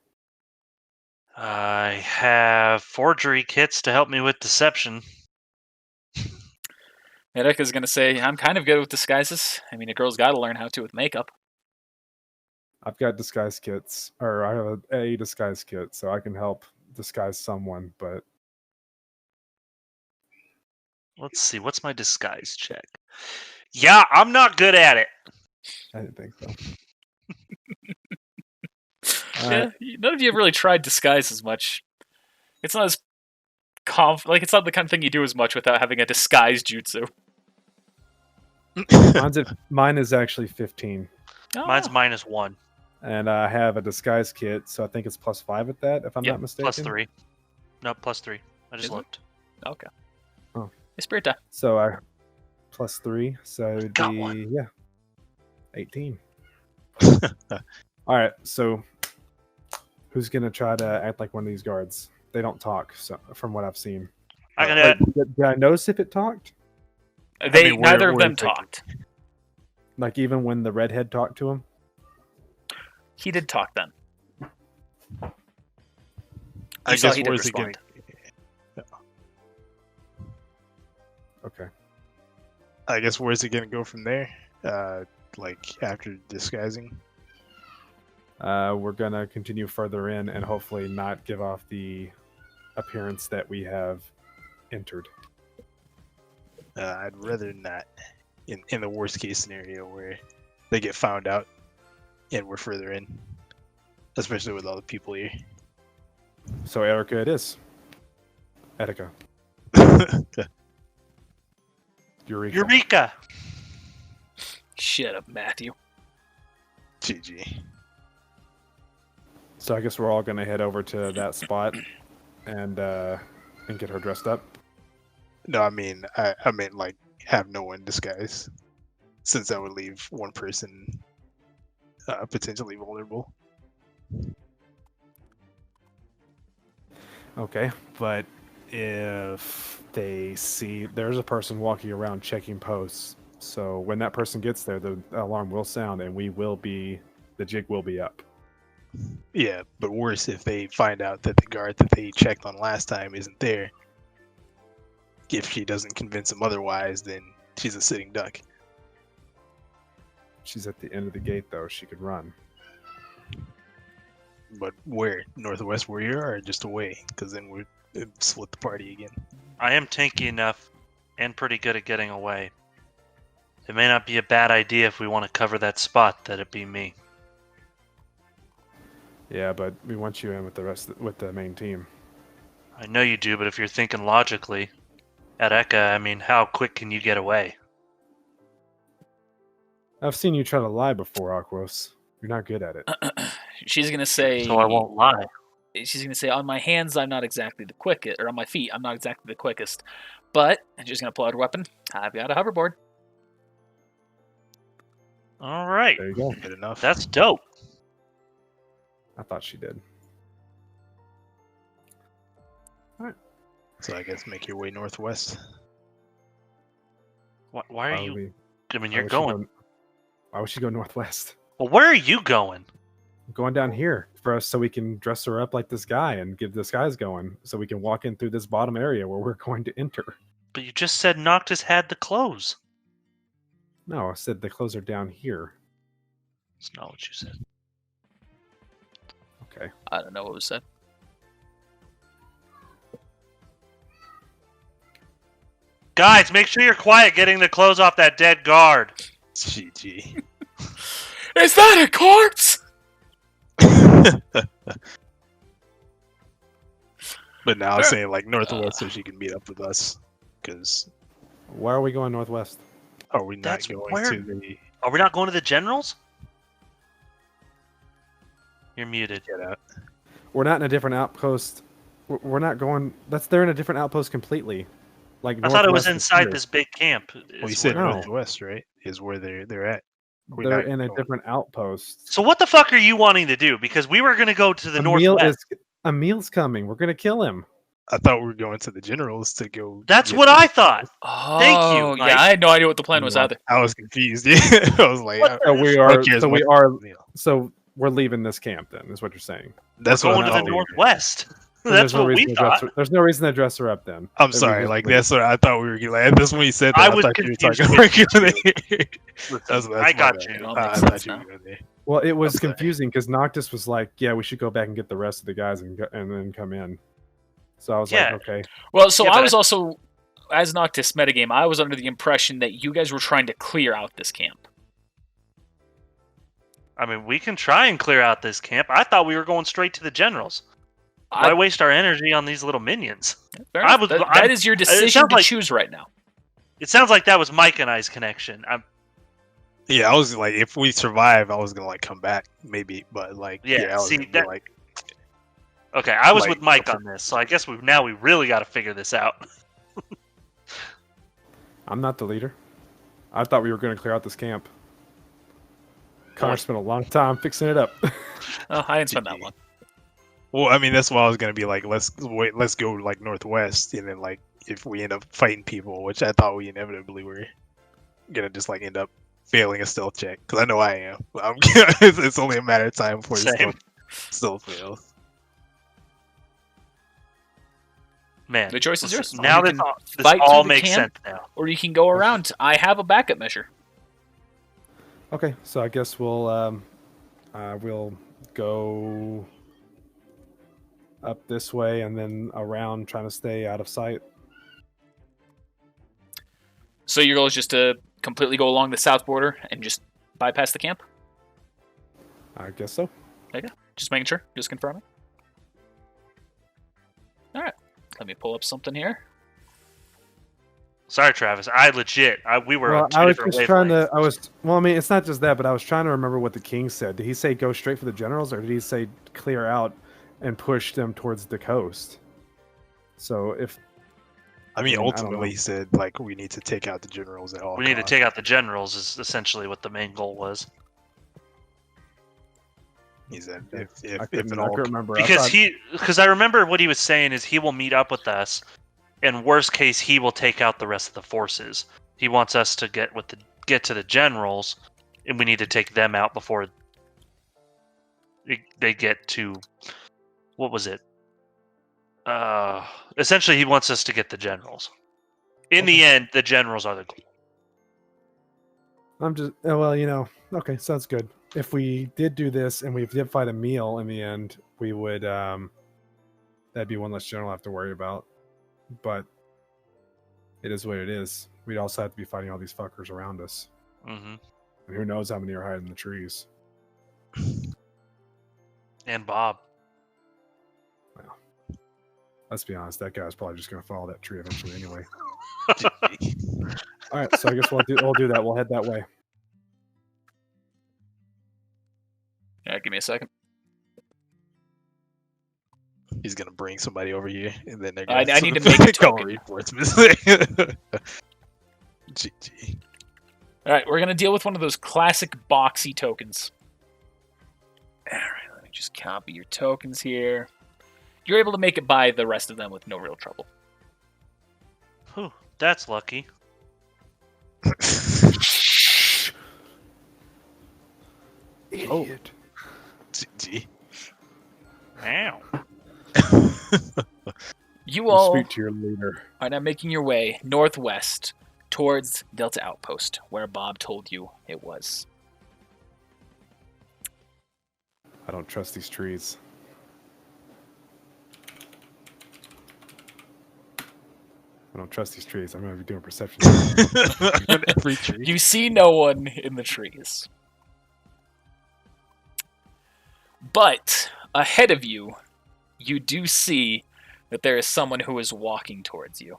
I have forgery kits to help me with deception.
Erika's gonna say, I'm kind of good with disguises. I mean, a girl's got to learn how to with makeup.
I've got disguise kits, or I have a disguise kit, so I can help disguise someone. But
Let's see. What's my disguise check? Yeah, I'm not good at it.
I didn't think so.
Yeah, none of you have really tried disguise as much. It's not as it's not the kind of thing you do as much without having a disguise jutsu.
Mine is actually 15,
Mine's -1.
and I have a disguise kit, so I think it's +5 at that, if I'm
Yep,
not mistaken.
+3. No, +3. I just
Is it?
looked.
Okay.
Oh.
Hey, Spirit Die.
So I +3, so it would
Got
be
one.
18. All right, so who's gonna try to act like one of these guards? They don't talk, so from what I've seen.
I'm gonna.
Did I notice if it talked?
Neither of
where
them
is it?
talked.
Like even when the redhead talked to him?
He did talk then.
I
saw
guess
he did
where's it going?
respond.
Okay.
I guess where's it gonna go from there? Like after disguising.
We're gonna continue further in and hopefully not give off the appearance that we have entered.
I'd rather not. In the worst case scenario where they get found out and we're further in, especially with all the people here.
So Erica, it is. Erica.
Eureka!
Shut up, Matthew.
GG.
So I guess we're all gonna head over to that spot and get her dressed up.
No, I meant like have no one disguise, since that would leave one person potentially vulnerable.
Okay, but if they see there's a person walking around checking posts, so when that person gets there, the alarm will sound and the jig will be up.
Yeah, but worse if they find out that the guard that they checked on last time isn't there. If she doesn't convince them otherwise, then she's a sitting duck.
She's at the end of the gate, though. She could run.
But where? Northwest where you are, or just away? Because then we'd split the party again.
I am tanky enough and pretty good at getting away. It may not be a bad idea if we want to cover that spot that it be me.
Yeah, but we want you in with with the main team.
I know you do, but if you're thinking logically, at Eka, I mean, how quick can you get away?
I've seen you try to lie before, Aquos. You're not good at it.
She's gonna say.
So I won't lie.
She's gonna say, on my hands, I'm not exactly the quickest, or on my feet, I'm not exactly the quickest. But she's gonna pull out her weapon. I've got a hoverboard.
All right,
There you go.
Good enough.
that's dope.
I thought she did.
So I guess make your way northwest.
Why are you? I mean,
why
you're
would she
going.
Why would she go northwest?
Well, where are you going?
I'm going down here for us so we can dress her up like this guy and get this guy's going, so we can walk in through this bottom area where we're going to enter.
But you just said Noctis had the clothes.
No, I said the clothes are down here.
That's not what you said.
Okay.
I don't know what was said.
Guys, make sure you're quiet getting the clothes off that dead guard.
GG.
Is that a corpse?
But now I'm saying like northwest so she can meet up with us. Because
Why are we going northwest?
are we not
That's
going
where-
to the
Are we not going to the generals? You're muted.
get out?
We're not in a different outpost. We're not going. They're in a different outpost completely. Like
I thought it was
northwest is
inside
here.
this big camp.
Well, you
is
said
where-
No.
northwest, right? Is where they're at. We're
They're
not
in a
going-
different outpost.
So what the fuck are you wanting to do? Because we were going to go to the northwest.
Emil's coming. We're gonna kill him.
I thought we were going to the generals to go.
That's
get
what
the-
I thought.
Oh,
Thank you, Mike.
Yeah, I had no idea what the plan was
Yeah.
either.
I was confused. Yeah, I was like,
What
So we
who
are.
cares
So we
what-
are.
you know.
So we're leaving this camp. Then is what you're saying.
That's
We're
what
going
I
to the
thought we were-
northwest. That's what we thought.
There's no reason to dress her up then.
I'm sorry, like that's what I thought we were like. That's when you said that.
I
I
was
thought you were
confused
talking regularly.
Listen,
That's
I
my
got
bad.
you.
It all makes
I
sense
thought you
now.
were going there.
Well, it was
I'm sorry.
confusing because Noctis was like, "Yeah, we should go back and get the rest of the guys and then come in." So I was
Yeah.
like, "Okay."
Well, so
Yeah,
I
but
was also, as Noctis metagame, I was under the impression that you guys were trying to clear out this camp.
I mean, we can try and clear out this camp. I thought we were going straight to the generals. Why waste our energy on these little minions?
Fair
I
enough.
was-
that is your decision
sounds
to
like-
choose right now.
It sounds like that was Mike and I's connection.
Yeah, I was like, if we survive, I was gonna like come back maybe, but like,
Yeah,
I was
see,
gonna be
that-
like,
Okay, I was
Like-
with Mike on this, so I guess we really got to figure this out.
I'm not the leader. I thought we were going to clear out this camp. Connor spent a long time fixing it up.
Oh, I didn't spend that long.
well, I mean, that's why I was gonna be like, let's go like northwest, and then like if we end up fighting people, which I thought we inevitably were gonna just like end up failing a stealth check, because I know I am. It's only a matter of time before the
Same.
stealth fails.
Man,
The choice is yours.
Now
You
this
can
this
fight
all
through the
makes sense
camp,
now.
or you can go around. I have a backup measure.
Okay, so I guess we'll go up this way and then around, trying to stay out of sight.
So your goal is just to completely go along the south border and just bypass the camp?
I guess so.
Just making sure. Just confirming. All right. Let me pull up something here.
Sorry, Travis. We were
Well,
on two
I was
different
just trying
wavelengths.
to. Well, I mean, it's not just that, but I was trying to remember what the king said. Did he say go straight for the generals, or did he say clear out and push them towards the coast? So if
I mean,
I don't
ultimately,
know.
he said like we need to take out the generals at all.
We need to
costs.
take out the generals. Is essentially what the main goal was.
He said
I
if
couldn't,
it
I
all
couldn't remember. I
Because
thought-
because I remember what he was saying is he will meet up with us, and worst case he will take out the rest of the forces. He wants us to get to the generals, and we need to take them out before they get to what was it? Essentially, he wants us to get the generals. In the end, the generals are the goal.
I'm just well, okay, sounds good. If we did do this and we did fight a meal in the end, we would that'd be one less general I have to worry about. But it is what it is. We'd also have to be fighting all these fuckers around us.
Hmm
And who knows how many are hiding in the trees.
And Bob.
Let's be honest, that guy's probably just gonna follow that tree eventually anyway. Alright, so I guess we'll do that. We'll head that way.
Yeah, give me a second.
he's gonna bring somebody over here, and then they're
I
gonna
need to make a
call
token.
reinforcements. GG.
All right, we're going to deal with one of those classic boxy tokens. All right, let me just copy your tokens here. You're able to make it by the rest of them with no real trouble.
Whew, that's lucky.
Idiot.
GG.
Ow.
You all
Speak to your leader.
are now making your way northwest towards Delta Outpost, where Bob told you it was.
I don't trust these trees. I don't trust these trees. I'm gonna be doing perception.
Every tree.
You see no one in the trees. But ahead of you, you do see that there is someone who is walking towards you.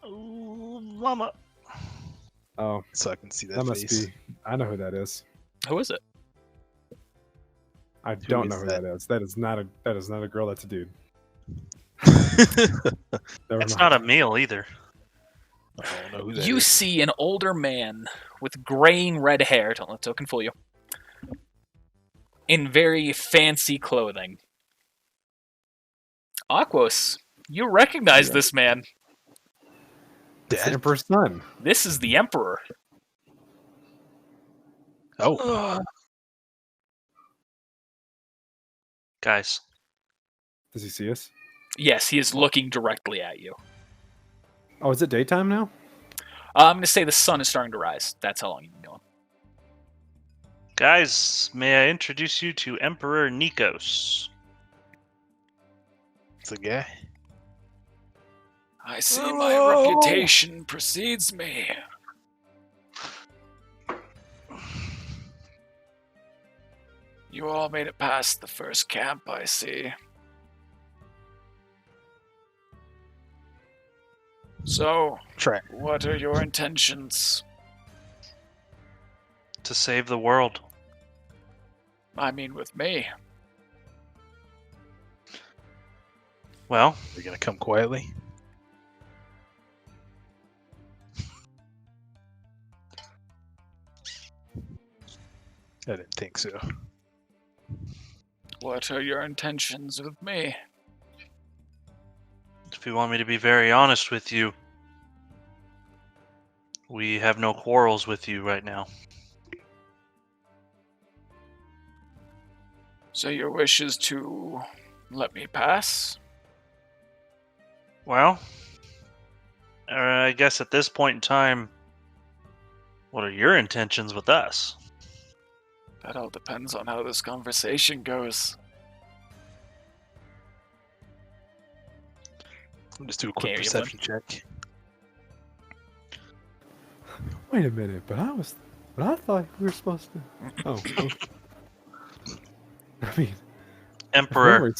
Ooh, llama.
Oh,
So I can see that
that must
face.
be. I know who that is.
Who is it?
I don't know
is
who
that?
that is. That is not a girl. That's a dude. Never
That's
mind.
not a meal either.
I don't know who that
You
is.
see an older man with graying red hair, don't let token fool you, in very fancy clothing. Aquos, you recognize this man.
It's the
Dad?
Emperor's son.
This is the Emperor.
Oh,
Guys,
Does he see us?
Yes, he is looking directly at you.
Oh, is it daytime now?
I'm going to say the sun is starting to rise. That's how long you've been going.
Guys, may I introduce you to Emperor Nikos?
It's a guy.
I see my reputation precedes me. You all made it past the first camp, I see. So,
Try.
what are your intentions?
To save the world.
I mean, with me.
Well,
We're gonna come quietly. I didn't think so.
What are your intentions with me?
if you want me to be very honest with you, we have no quarrels with you right now.
So your wish is to let me pass?
Well, I guess at this point in time, what are your intentions with us?
That all depends on how this conversation goes.
I'll just do a quick
Okay,
perception check.
Wait a minute, but I thought we were supposed to. Oh, I mean,
Emperor,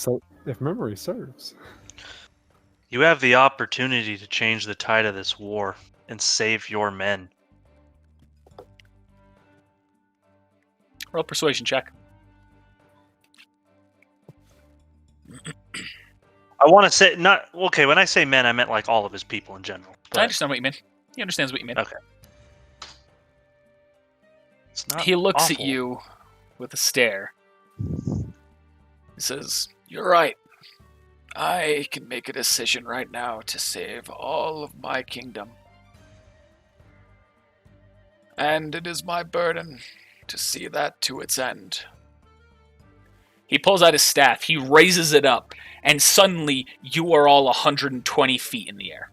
if memory serves.
you have the opportunity to change the tide of this war and save your men.
Roll persuasion check.
I want to say, not okay, when I say men, I meant like all of his people in general.
I understand what you mean. He understands what you mean.
Okay. It's not
He looks at
awful.
you with a stare. He says, "You're right. I can make a decision right now to save all of my kingdom. And it is my burden to see that to its end." He pulls out his staff, he raises it up, and suddenly you are all 120 feet in the air.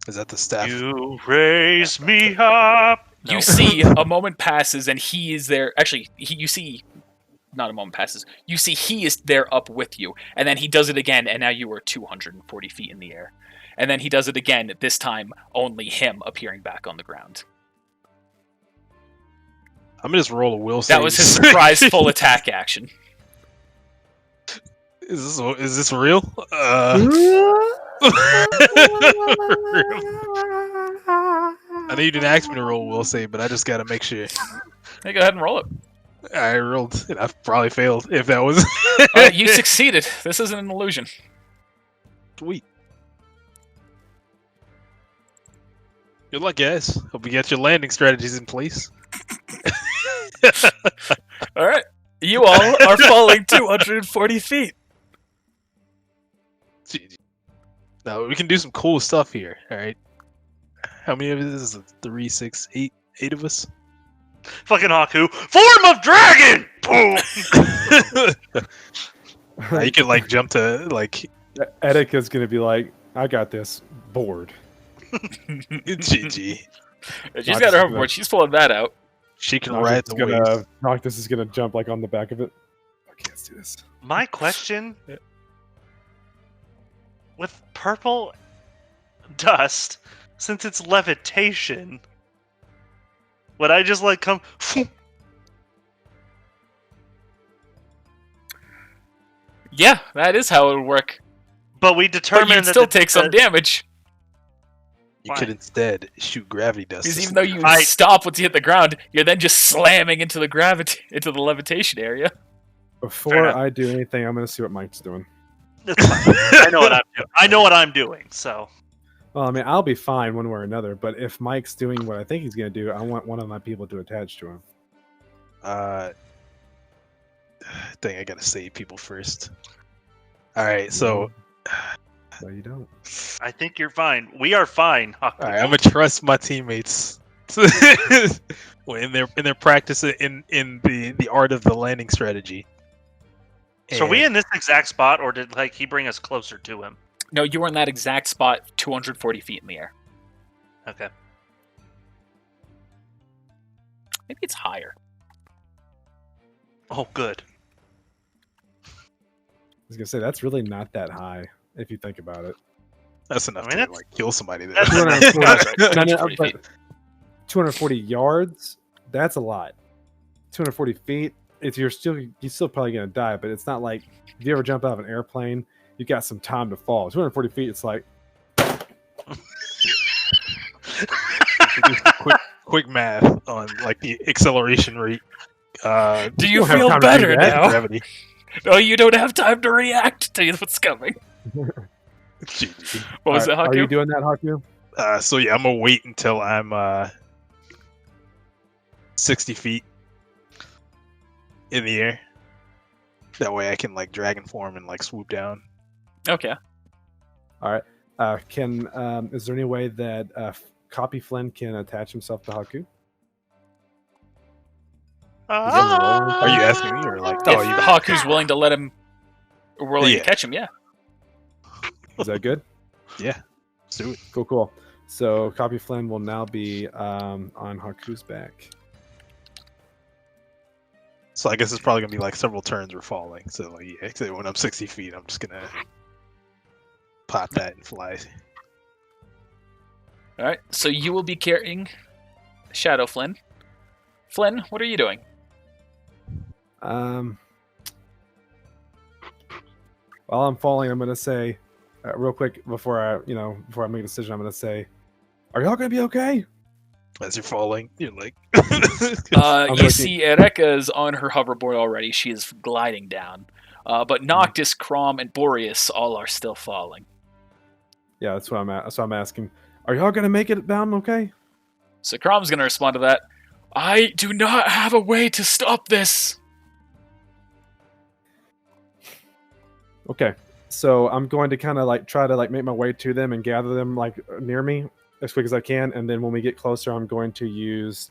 Is that the staff?
You raise me up.
You
No.
see a moment passes and he is there. Actually, you see, not a moment passes. You see he is there up with you. And then he does it again, and now you are 240 feet in the air. And then he does it again, this time only him appearing back on the ground.
I'm gonna just roll a will save.
That was his surprise full attack action.
Is this real? I know you didn't ask me to roll a will save, but I just gotta make sure.
Hey, go ahead and roll it.
I rolled, and I probably failed if that was.
You succeeded. This isn't an illusion.
Sweet. Good luck, guys. Hope you got your landing strategies in place.
All right. You all are falling 240 feet.
Now we can do some cool stuff here. All right. How many of us is it? 3, 6, 8, 8 of us.
Fucking Haku. Form of dragon! Boom!
You can like jump to like
Etika's gonna be like, I got this. Board.
GG.
She's got her hoverboard. She's pulling that out.
She can ride the waves.
Noctis is gonna jump like on the back of it. I can't do this.
My question, with purple dust, since it's levitation, would I just like come?
Yeah, that is how it would work.
But we
But
determined
you'd
that
still take some damage.
You could instead shoot gravity dust.
Because
to
even though
sleep.
you stop once you hit the ground, you're then just slamming into the levitation area.
Before I do anything, I'm gonna see what Mike's doing.
That's fine. I know what I'm doing. I know what I'm doing. So
Well, I mean, I'll be fine one way or another. But if Mike's doing what I think he's gonna do, I want one of my people to attach to him.
I think I gotta save people first. All right, so.
No, you don't.
I think you're fine. We are fine, Haku.
All right, I'm gonna trust my teammates in their practice in the art of the landing strategy.
So are we
And-
in this exact spot, or did he bring us closer to him?
No, you were in that exact spot, 240 feet in the air.
Okay.
Maybe it's higher.
Oh, good.
I was gonna say that's really not that high if you think about it.
That's enough
I mean,
to
that's-
like kill somebody there.
that's-
240, no,
240
but
feet.
240 yards. That's a lot. 240 feet. You're still probably gonna die, but it's not like if you ever jump out of an airplane, you got some time to fall. 240 feet. It's like
quick math on like the acceleration rate.
Do you
don't have
feel
time to do
better
that.
now?
Gravity.
No, you don't have time to react to what's coming.
GG.
What was
are,
it, Haku?
Are you doing that, Haku?
So yeah, I'm gonna wait until I'm 60 feet in the air. That way I can like dragon form and like swoop down.
Okay.
Is there any way that Copy Flynn can attach himself to Haku?
Are you asking me or like?
If
Oh, you
Haku's willing to let him, willing to
Yeah.
catch him, yeah.
Is that good?
Yeah, let's do it.
Cool. So Copy Flynn will now be on Haku's back.
So I guess it's probably gonna be like several turns we're falling. So like, yeah, so when I'm 60 feet, I'm just gonna pop that and fly.
All right. So you will be carrying Shadow Flynn. Flynn, what are you doing?
While I'm falling, I'm gonna say real quick before I make a decision. I'm gonna say, "Are y'all gonna be okay?"
As you're falling, you're like,
You
looking-
see, Ereka is on her hoverboard already. She is gliding down. But Noctis, Crom, and Boreas all are still falling.
Yeah, that's what I'm at. So I'm asking, "Are y'all gonna make it down okay?"
So Crom's going to respond to that. I do not have a way to stop this.
Okay. So I'm going to kind of like try to like make my way to them and gather them like near me as quick as I can, and then when we get closer, I'm going to use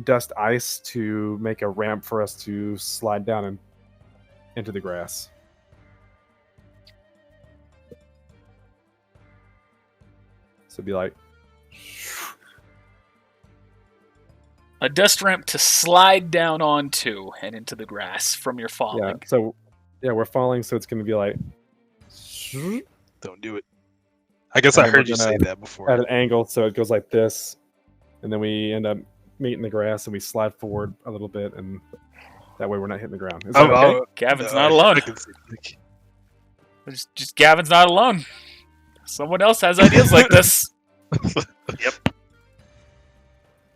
dust ice to make a ramp for us to slide down and into the grass. So it'd be like,
A dust ramp to slide down onto and into the grass from your
yeah.
falling.
So yeah, we're falling, so it's going to be like
don't do it. I guess I
And we're
heard you say
gonna-
that before.
at an angle, so it goes like this, and then we end up meeting the grass, and we slide forward a little bit, and that way we're not hitting the ground. Is that okay?
Gavin's
No,
not alone.
I can see, like,
Just Gavin's not alone. Someone else has ideas like this.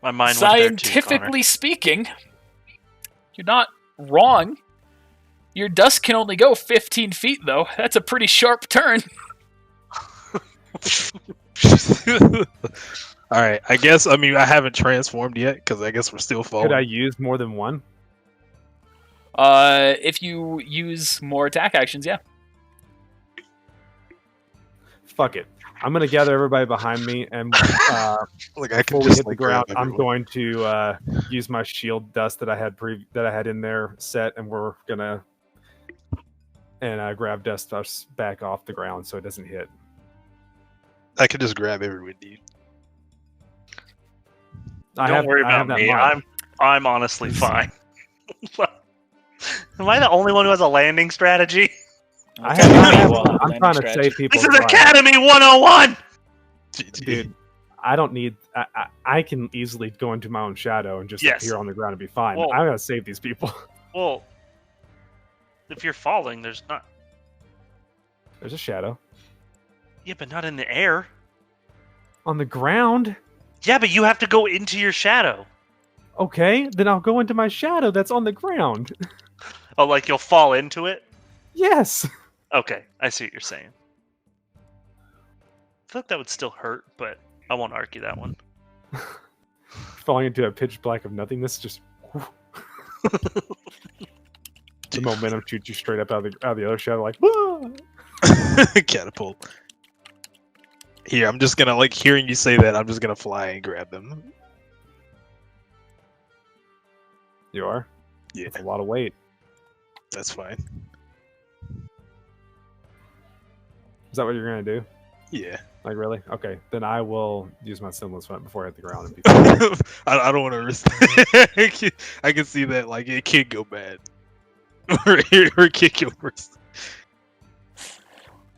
My mind went there too, Connor.
Scientifically speaking, you're not wrong. Your dust can only go 15 feet, though. That's a pretty sharp turn.
All right, I guess. I mean, I haven't transformed yet because I guess we're still falling.
Could I use more than one?
If you use more attack actions, yeah.
Fuck it. I'm gonna gather everybody behind me, and
Like I can
before we
just
hit the
like,
ground,
grab
I'm
everyone.
going to use my shield dust that I had in there set, and we're gonna grab dust back off the ground so it doesn't hit.
I can just grab everyone, dude.
Don't worry about me. I'm honestly fine. Am I the only one who has a landing strategy?
I'm
Landing
trying to
strategy.
save people.
This is
to run.
Academy 101!
GG.
Dude. I don't need. I can easily go into my own shadow and just
Yes.
appear on the ground and be fine.
Well-
I gotta save these people.
Well, if you're falling, there's not...
There's a shadow
Yeah, but not in the air.
on the ground.
Yeah, but you have to go into your shadow.
Okay, then I'll go into my shadow that's on the ground.
Oh, like you'll fall into it?
Yes.
Okay, I see what you're saying. I feel like that would still hurt, but I won't argue that one.
Falling into a pitch black of nothingness, just the momentum shoots you straight up out of the other shadow, like. "Ah!"
Catapult. Here, I'm just gonna like hearing you say that. I'm just gonna fly and grab them.
You are.
Yeah.
That's a lot of weight.
That's fine.
Is that what you're gonna do?
Yeah.
Like really? Okay, then I will use my Sinless Weapon before I hit the ground and be.
I don't want to risk that. I can see that like it could go bad, or it could go worse.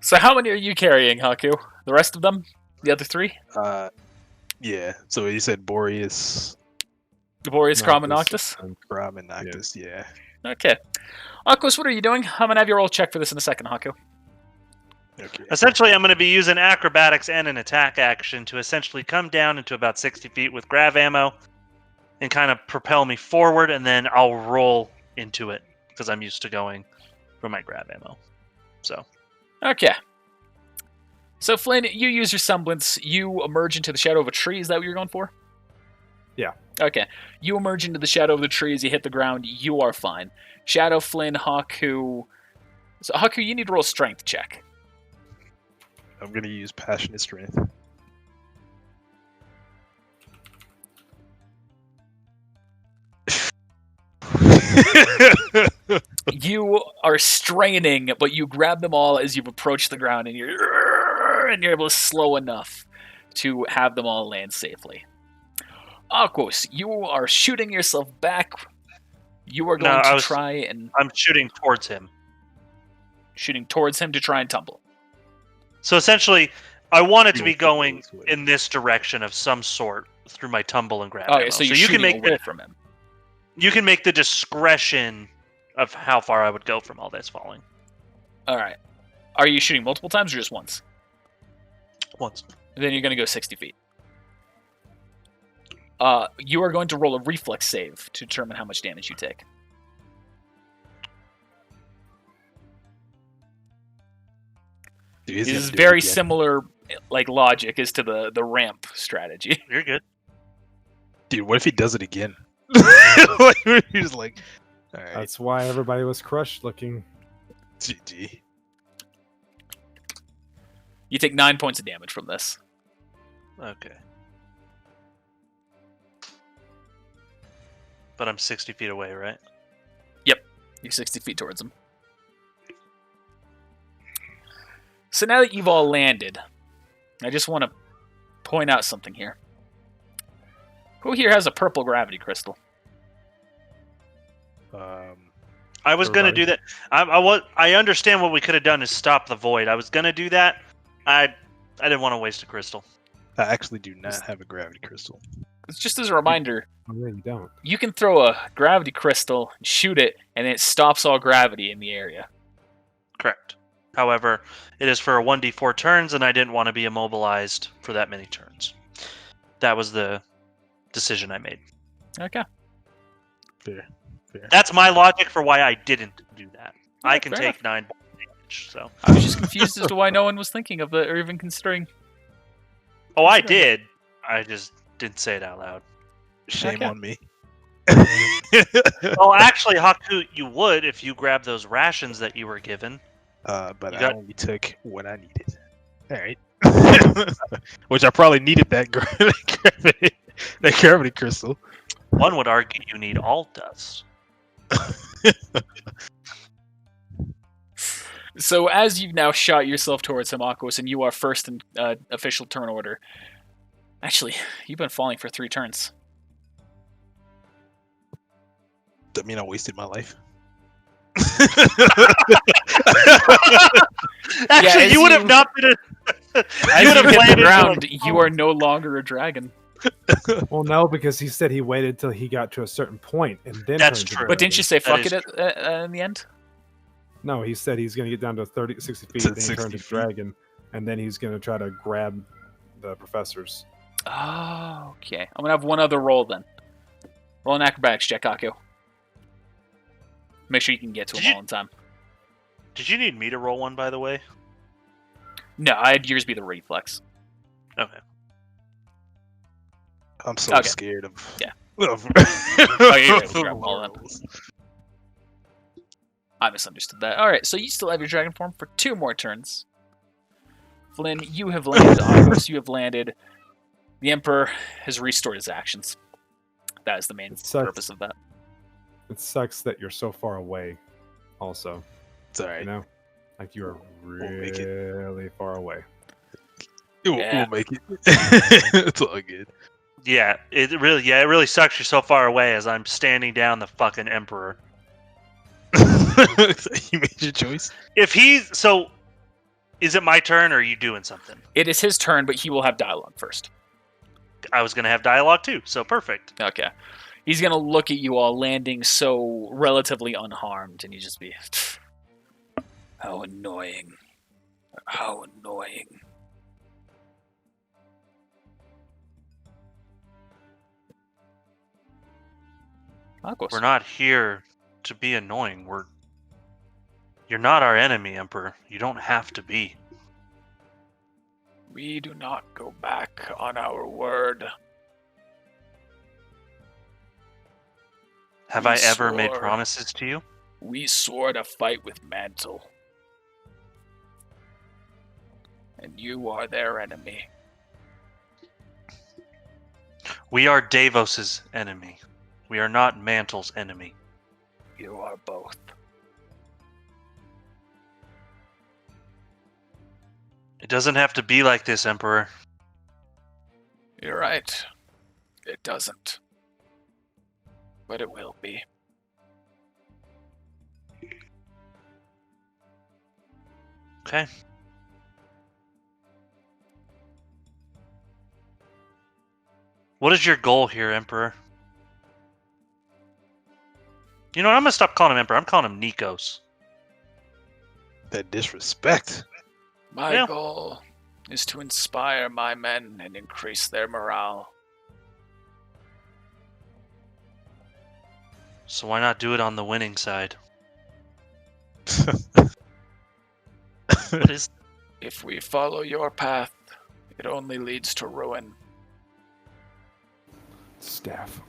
So how many are you carrying, Haku? The rest of them? The other 3?
Yeah. So you said Boreas,
Laborious, Crom, and
Noctis.
Noctis?
and Grom, and Noctis. Yeah.
Okay. Aquos, what are you doing? I'm going to have you roll a check for this in a second, Haku.
Okay.
Essentially, I'm going to be using acrobatics and an attack action to essentially come down into about 60 feet with grav ammo and kind of propel me forward, and then I'll roll into it because I'm used to going for my grav ammo. So,
Okay. So, Flynn, you use your semblance. You emerge into the shadow of a tree. Is that what you're going for?
Yeah.
Okay. You emerge into the shadow of the tree as you hit the ground. You are fine. Shadow, Flynn, Haku. So, Haku, you need to roll a strength check.
I'm gonna use passionate strength.
You are straining, but you grab them all as you've approached the ground, and you're able to slow enough to have them all land safely. Aquos, you are shooting yourself back. You are going to try and
I'm shooting towards him.
shooting towards him to try and tumble.
So essentially, I want it to
You
be
will
going
this way.
in this direction of some sort through my tumble and grab
Oh,
ammo.
yeah, so you're
you
shooting
can make
away
the
from him.
you can make the discretion of how far I would go from all this falling.
All right. Are you shooting multiple times or just once?
Once.
Then you're going to go 60 feet. You are going to roll a reflex save to determine how much damage you take.
Dude, he's
This
gonna
is
do it
very
again.
similar, like logic as to the ramp strategy.
You're good.
Dude, what if he does it again? He's like, all right,
That's why everybody was crushed looking.
GG.
You take 9 points of damage from this.
Okay. But I'm 60 feet away, right?
You're 60 feet towards him. So now that you've all landed, I just want to point out something here. Who here has a purple gravity crystal?
I was going to
Everybody.
do that. I understand what we could have done is stop the void. I was going to do that. I didn't want to waste a crystal.
I actually do not have a gravity crystal.
It's just as a reminder,
Oh, yeah, you don't.
you can throw a gravity crystal, shoot it, and it stops all gravity in the area.
Correct. However, it is for a 1d4 turns, and I didn't want to be immobilized for that many turns. That was the decision I made.
Okay.
Fair.
That's my logic for why I didn't do that.
Yeah,
I can
fair
take 9 damage, so...
I was just confused as to why no one was thinking of it or even considering.
Oh, I
Considering
did. I just didn't say it out loud.
Shame
Okay.
on me.
Well, actually, Haku, you would if you grabbed those rations that you were given.
But
You
I
got-
only took what I needed. All right. Which I probably needed that gravity crystal.
One would argue you need all dust.
So as you've now shot yourself towards Himakos and you are first in official turn order. Actually, you've been falling for 3 turns.
That mean I wasted my life.
Actually,
as
you would have
you-
not been
As
you would
you
have
hit the
landed
ground, you are no longer a dragon.
Well, no, because he said he waited till he got to a certain point and then.
That's
turned to
true.
But didn't you say
That
fuck
is
it in the end?
No, he said he's going to get down to 60 feet,
To
then he
60
turned to
feet.
dragon, and then he's going to try to grab the professors.
Oh, okay. I'm gonna have one other roll then. Roll an acrobatics check, Haku. Make sure you can get to
Did
them
you-
all in time.
Did you need me to roll one, by the way?
No, I had yours be the reflex.
Okay.
I'm so
Okay.
scared of.
Yeah.
of
you're able to grab them all then.
rolls.
I misunderstood that. Alright, so you still have your dragon form for 2 more turns. Flynn, you have landed. Aquos, you have landed. The Emperor has restored his actions. That is the main
It sucks.
purpose of that.
It sucks that you're so far away. Also,
It's all right.
you know, like you are
make it.
really far away.
Yeah.
We'll make it. It's all good.
Yeah, it really sucks you're so far away as I'm standing down the fucking Emperor.
You made your choice.
Is it my turn or are you doing something?
It is his turn, but he will have dialogue first.
I was gonna have dialogue too, so perfect.
Okay. He's going to look at you all landing so relatively unharmed, and you just be, how annoying. How annoying. Aquos.
We're not here to be annoying. You're not our enemy, Emperor. You don't have to be.
We do not go back on our word.
Have
We
I ever made
swore-
promises to you?
We swore to fight with Mantle. And you are their enemy.
We are Davos's enemy. We are not Mantle's enemy.
You are both.
It doesn't have to be like this, Emperor.
You're right. It doesn't. But it will be.
Okay. What is your goal here, Emperor? You know what? I'm gonna stop calling him Emperor. I'm calling him Nikos.
That disrespect.
My
Yeah.
goal is to inspire my men and increase their morale.
So why not do it on the winning side? What is?
If we follow your path, it only leads to ruin.
Staff.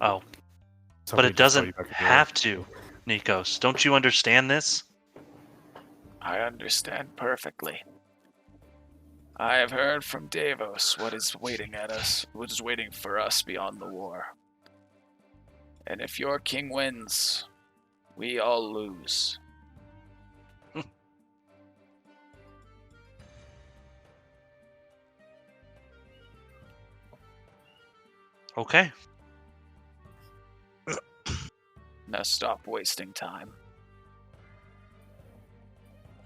Oh, but
Somebody
it
just saw
doesn't
you back there.
have to, Nikos. Don't you understand this?
I understand perfectly. I have heard from Davos what is waiting at us, what is waiting for us beyond the war. And if your king wins, we all lose.
Okay.
Now stop wasting time.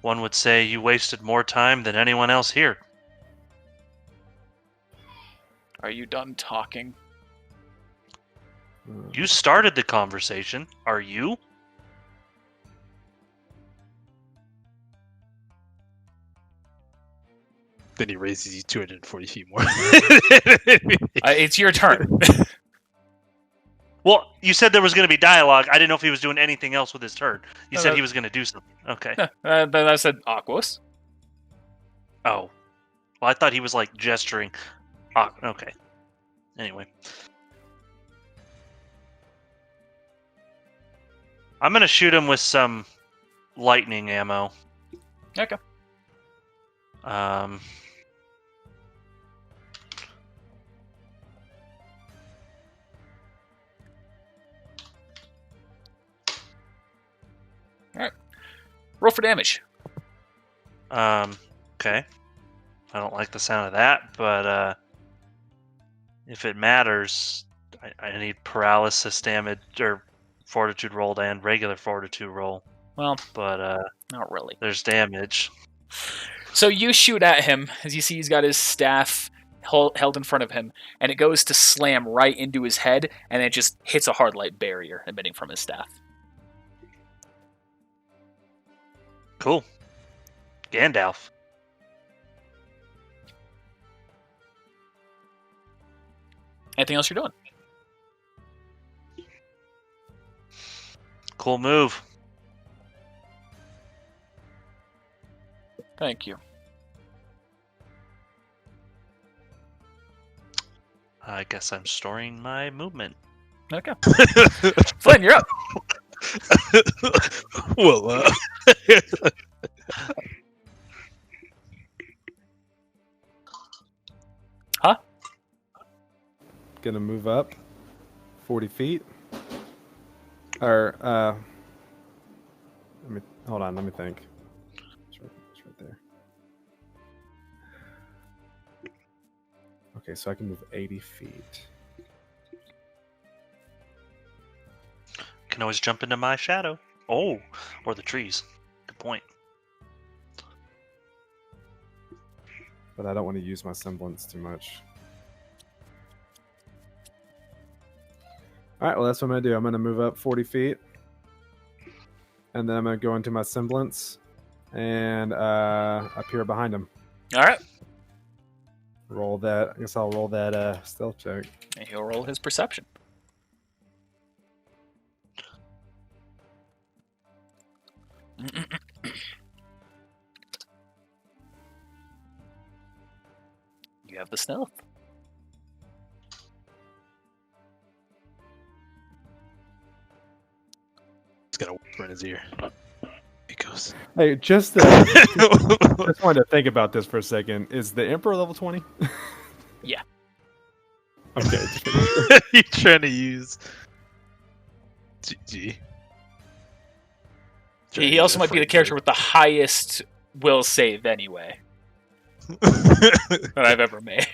One would say you wasted more time than anyone else here.
Are you done talking?
You started the conversation. Are you?
Then he raises you 240 feet more.
It's your turn.
Well, you said there was going to be dialogue. I didn't know if he was doing anything else with his turn. You said
Uh,
he was going to do something. Okay.
Then I said Aquos.
Oh. Well, I thought he was like gesturing. Ah, okay. Anyway. I'm going to shoot him with some lightning ammo.
Okay. Roll for damage.
Okay. I don't like the sound of that, but if it matters, I need paralysis damage or fortitude roll and regular fortitude roll.
Well,
But
not really.
there's damage.
So you shoot at him as you see he's got his staff held in front of him, and it goes to slam right into his head, and it just hits a hard light barrier emitting from his staff.
Cool. Gandalf.
Anything else you're doing?
Cool move.
Thank you.
I guess I'm storing my movement.
Okay. Flynn, you're up.
Well,
Huh?
Gonna move up 40 feet. Or, Hold on, let me think. It's right there. Okay, so I can move 80 feet.
Can always jump into my shadow. Oh, or the trees. Good point.
But I don't want to use my semblance too much. All right, well, that's what I'm going to do. I'm going to move up 40 feet. And then I'm going to go into my semblance and appear behind him.
All right.
Roll that. I guess I'll roll that stealth check.
And he'll roll his perception. You have the stealth.
He's got a whisper in his ear. He goes.
Hey, just wanted to think about this for a second. Is the Emperor level 20?
Yeah.
Okay.
He's trying to use GG.
He also might be the character with the highest will save anyway that I've ever made.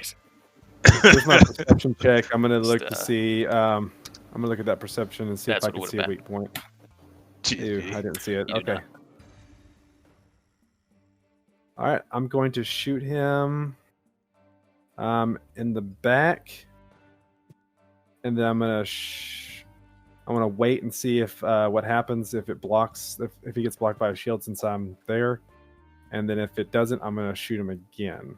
Here's my perception check. I'm gonna look
Just,
to see. I'm gonna look at that perception and see if
That's
I
what it
can
would've
see a
been.
weak point.
GG.
Ew, I didn't see it.
You do
Okay. All right, I'm going to shoot him in the back, and then I'm gonna wait and see if what happens if it blocks if he gets blocked by a shield since I'm there, and then if it doesn't, I'm gonna shoot him again.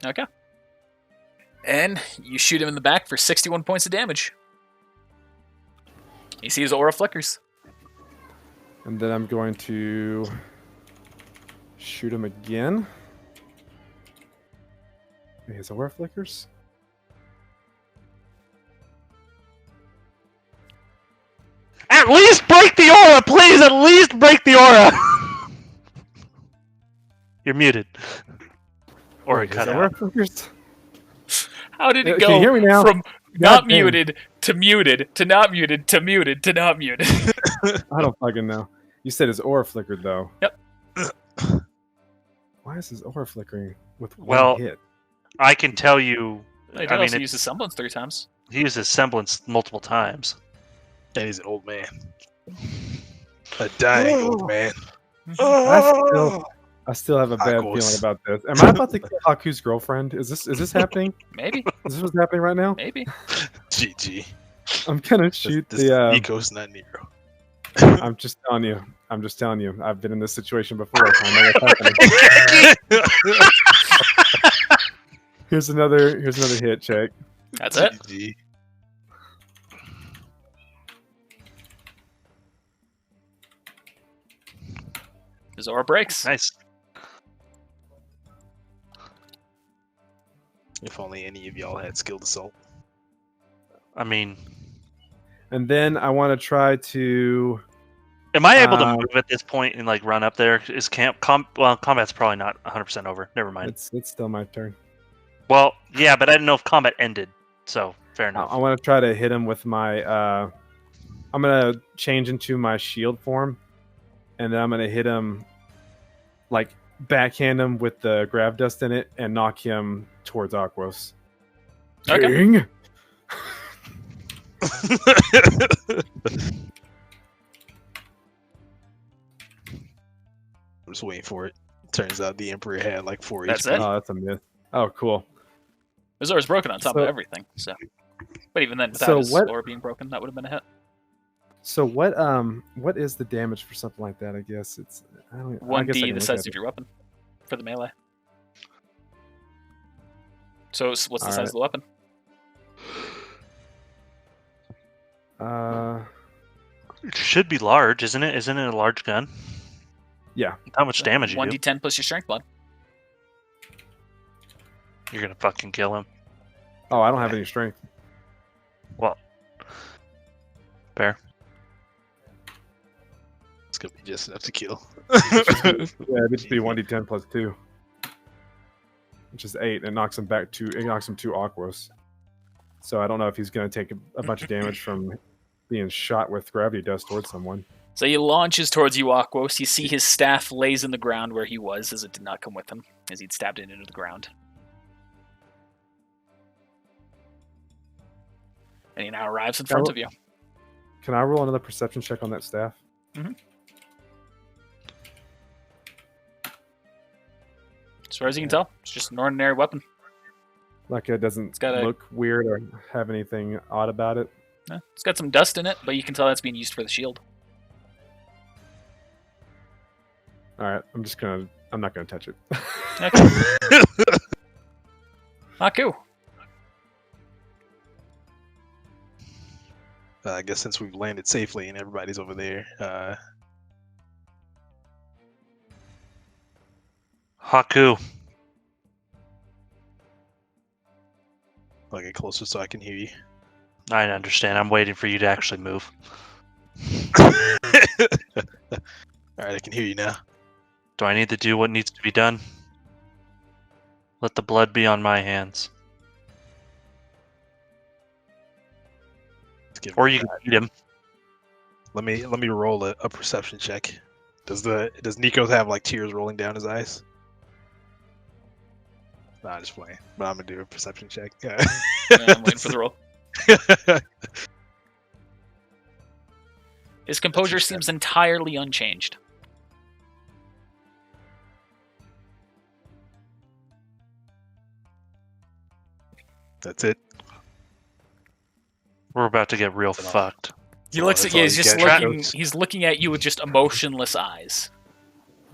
Okay. And you shoot him in the back for 61 points of damage. You see his aura flickers.
And then I'm going to shoot him again. Wait, his aura flickers?
At least break the aura, please! At least break the aura! You're muted. Or
Wait,
it cut
his aura
out.
flickers?
How did it
Can you hear me now?
from not
God dang.
muted to muted to not muted to muted to not muted?
I don't fucking know. You said his aura flickered though.
Yep.
Why is his aura flickering with one
Well,
hit?
I can tell you.
I
I mean,
also
it-
used the semblance 3 times.
he uses semblance multiple times.
And he's an old man. A dying old man.
I still have a bad
Aquos.
feeling about this. Am I about to kill Haku's girlfriend? Is this happening?
Maybe.
Is this what's happening right now?
Maybe.
GG.
I'm gonna shoot
this
the.
Nico's not Nero.
I'm just telling you. I'm just telling you. I've been in this situation before. I know what's happening. Here's another hit check.
That's it.
GG.
His aura breaks.
Nice.
If only any of y'all had skilled assault.
I mean,
And then I want to try to.
am I able to move at this point and like run up there? Is combat's probably not 100% over. Never mind.
It's still my turn.
Well, yeah, but I didn't know if combat ended. So fair enough.
I want to try to hit him with my. I'm gonna change into my shield form, and then I'm gonna hit him, like backhand him with the grab dust in it, and knock him towards Aquos.
Okay.
Ding!
I'm just waiting for it. Turns out the Emperor had like 4
That's
HP.
it?
Oh, that's a myth. Oh, cool.
His aura's broken on top
So-
of everything. So, but even then, without
So
his
what-
aura being broken, that would have been a hit.
So what is the damage for something like that? I guess it's I don't. I
One
guess I
D
can
the
look
size
at
of your weapon for the melee. So what's the size
Alright.
of the weapon?
it.
It should be large, isn't it? Isn't it a large gun?
Yeah.
How much damage you
One
do?
D10 plus your strength mod.
You're gonna fucking kill him.
Oh, I don't have any strength.
Well, fair.
It's gonna be just enough to kill.
Yeah, it'd just be 1d10 plus 2, which is 8. It knocks him back to. It knocks him 2 Aquos. So I don't know if he's going to take a bunch of damage from being shot with gravity dust towards someone.
So he launches towards you, Aquos. You see his staff lays in the ground where he was, as it did not come with him, as he'd stabbed it into the ground. And he now arrives in front of you.
Can I roll another perception check on that staff?
Mm-hmm. As far as you can tell, it's just an ordinary weapon.
Like it doesn't look weird or have anything odd about it?
No, it's got some dust in it, but you can tell that's being used for the shield.
Alright, I'm not gonna touch it.
Haku.
I guess since we've landed safely and everybody's over there,
Haku.
I'll get closer so I can hear you.
I understand. I'm waiting for you to actually move.
Alright, I can hear you now.
Do I need to do what needs to be done? Let the blood be on my hands. Or you can eat him.
Let me roll a perception check. Does Nico have like tears rolling down his eyes? Nah, just playing. But I'm gonna do a perception check. Yeah.
I'm waiting for the roll. His composure seems entirely unchanged.
That's it.
We're about to get real fucked.
He looks at you. He's just looking. He's looking at you with just emotionless eyes.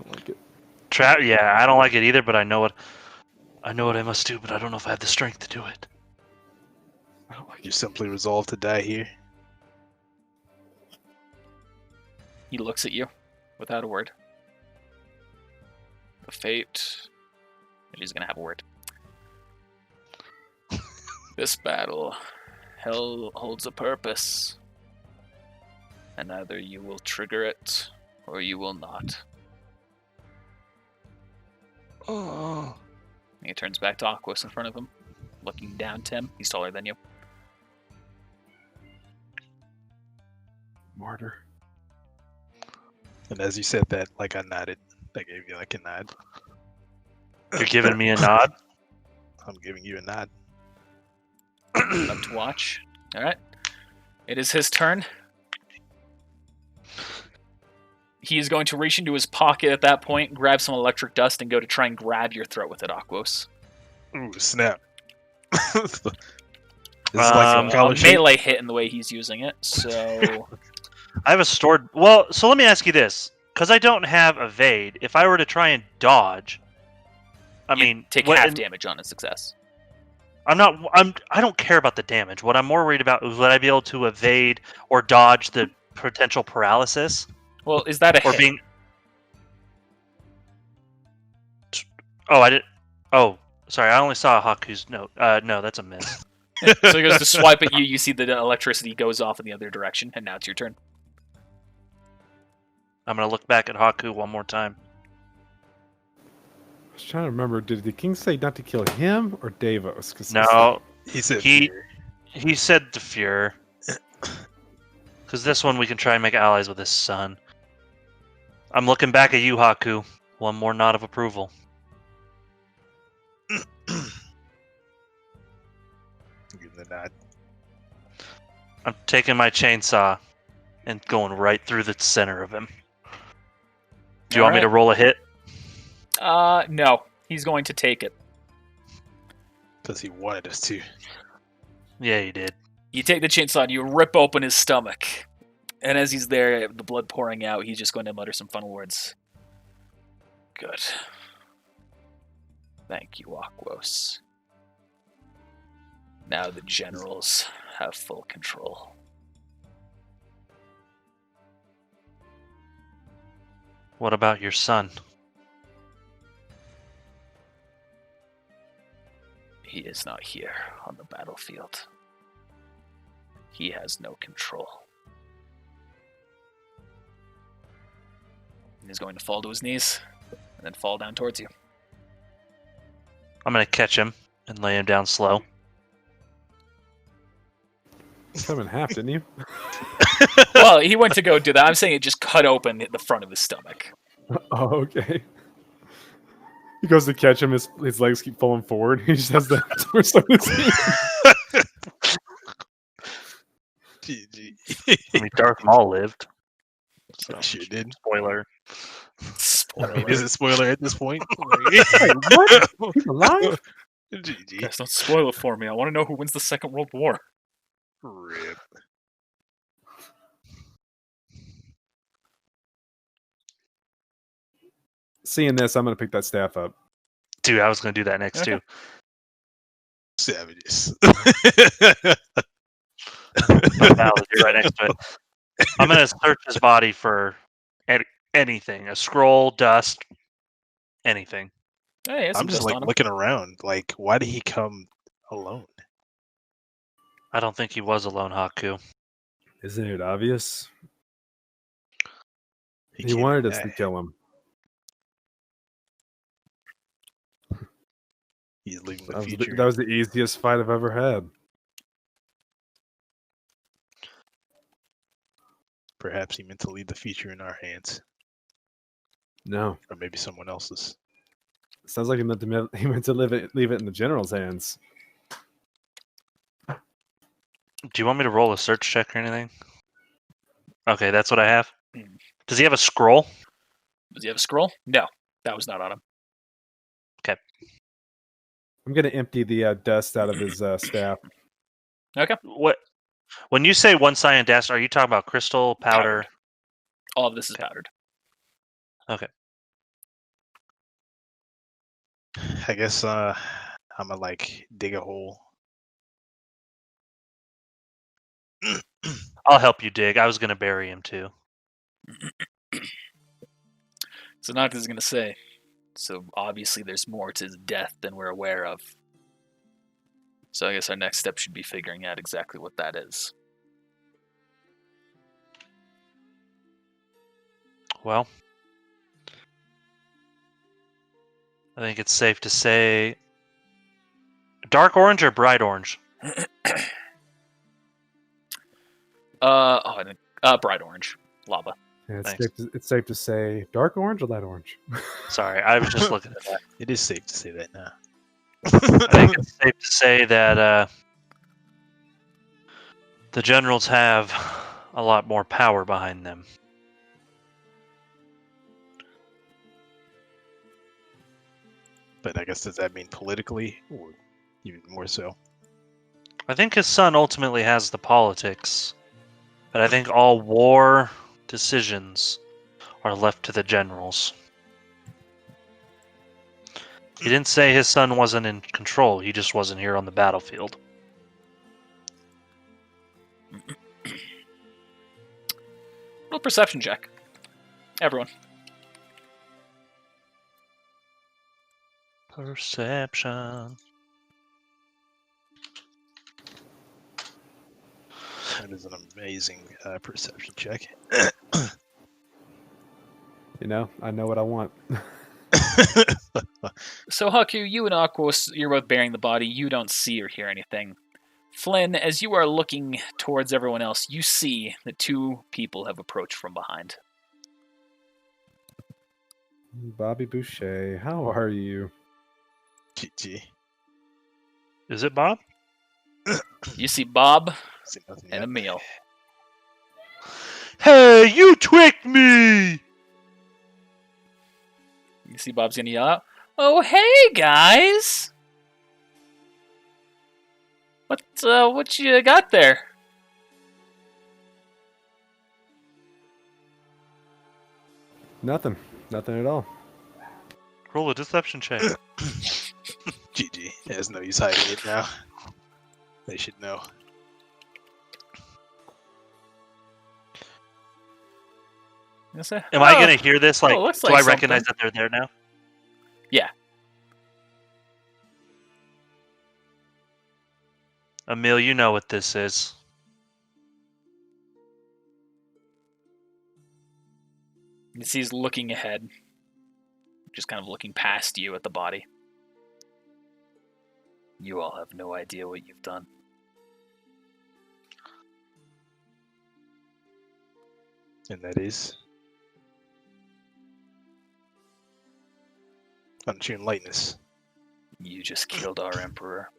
I like it.
Yeah, I don't like it either. But I know what I must do. But I don't know if I have the strength to do it.
I don't like
You simply resolve to die here.
He looks at you without a word. The fate. He's gonna have a word. This battle, hell holds a purpose, and either you will trigger it or you will not.
Oh.
He turns back to Aquos in front of him, looking down to him. He's taller than you.
Martyr.
And as you said that, like I nodded. I gave you like a nod.
You're giving me a nod?
I'm giving you a nod.
Up to watch. Alright. It is his turn. He is going to reach into his pocket at that point, grab some electric dust, and go to try and grab your throat with it, Aquos.
Ooh, snap. This is
like
A melee hit in the way he's using it, so...
I have a stored... Well, so let me ask you this. Because I don't have evade, if I were to try and dodge...
take half damage on a success.
I don't care about the damage. What I'm more worried about is would I be able to evade or dodge the potential paralysis?
Well, is that a
or
hit?
Being... Oh, I did. Oh, sorry. I only saw Haku's note. No, that's a miss.
So he goes to swipe at you. You see the electricity goes off in the other direction, and now it's your turn.
I'm gonna look back at Haku one more time.
I was trying to remember, did the king say not to kill him or Davos? 'Cause
No,
he said
he said the Fuhrer. Because this one we can try and make allies with his son. I'm looking back at you, Haku. One more nod of approval.
Give the nod.
I'm taking my chainsaw and going right through the center of him. Do you want me to roll a hit?
No. He's going to take it.
Because he wanted us to.
Yeah, he did.
You take the chainsaw and you rip open his stomach. And as he's there, the blood pouring out, he's just going to mutter some final words. Good. Thank you, Aquos. Now the generals have full control.
What about your son?
He is not here on the battlefield. He has no control. He's going to fall to his knees and then fall down towards you.
I'm going to catch him and lay him down slow.
Cut him in half, didn't you?
Well, he went to go do that. I'm saying it just cut open the front of his stomach.
Oh, okay. He goes to catch him. His legs keep falling forward. He just has the twist on his knee.
GG.
I mean, Darth Maul lived. So,
Sure did.
spoiler.
I mean, is it spoiler at this point?
Wait, what? He's alive?
GG.
Guys, don't spoil it for me. I want to know who wins the Second World War.
Rip.
Seeing this, I'm gonna pick that staff up.
Dude, I was going to do that next,
Okay.
too.
Savages.
Not valid. You're right next to it. I'm going to search his body for anything. A scroll, dust, anything.
Hey, he has some
I'm just
dust
like
on him.
looking around. Like, why did he come alone?
I don't think he was alone, Haku.
Isn't it obvious? He
can't
wanted
be
us to
that.
kill him.
He's living the
That was
future.
that was the easiest fight I've ever had.
Perhaps he meant to leave the future in our hands,
No,
or maybe someone else's.
sounds like he meant to leave it in the general's hands.
Do you want me to roll a search check or anything? Okay, that's what I have. Does he have a scroll?
Does he have a scroll? No, that was not on him.
I'm gonna empty the dust out of his staff.
Okay.
What? When you say one cyan dust, are you talking about crystal, powder?
All of this is powdered.
Okay.
I guess I'm gonna like dig a hole.
I'll help you dig. I was going to bury him too.
So Noctis is going to say, so obviously there's more to his death than we're aware of. So I guess our next step should be figuring out exactly what that is.
Well, I think it's safe to say dark orange or bright orange?
Bright orange. Lava.
Yeah,
Thanks.
it's safe to say dark orange or light orange.
Sorry, I was just looking at that.
It is safe to say that now.
I think it's safe to say that the generals have a lot more power behind them.
But I guess does that mean politically, or even more so?
I think his son ultimately has the politics, but I think all war decisions are left to the generals. He didn't say his son wasn't in control, he just wasn't here on the battlefield.
Roll perception check. Everyone.
Perception.
That is an amazing perception check.
You know, I know what I want.
So Haku, you and Aquos, you're both bearing the body. You don't see or hear anything. Flynn, as you are looking towards everyone else, you see that two people have approached from behind.
Bobby Boucher, how are you?
GG.
Is it Bob?
You see Bob
See nothing
and
yet.
Emil.
Hey, you tricked me!
You see Bob's gonna yell out, "Oh, hey, guys! What you got there?"
Nothing at all.
Roll a deception check.
GG. There's no use hiding it now. They should know.
You say,
Am I going to hear this? Like,
looks
do
like
I recognize
something.
that they're there now?
Yeah.
Emil, you know what this is.
You see he's looking ahead, just kind of looking past you at the body. You all have no idea what you've done.
And that is on sheer lightness.
You just killed our emperor.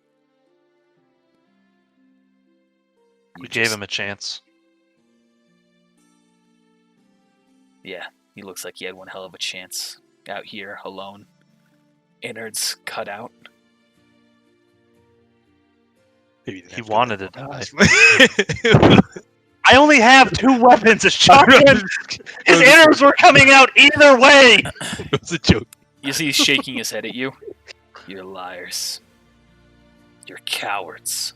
We gave him a chance.
Yeah, he looks like he had one hell of a chance out here alone. Innards cut out.
Maybe
He wanted to die. I only have 2 weapons, a shotgun. His innards were coming out either way.
It was a joke.
You see he's shaking his head at you. You're liars. You're cowards.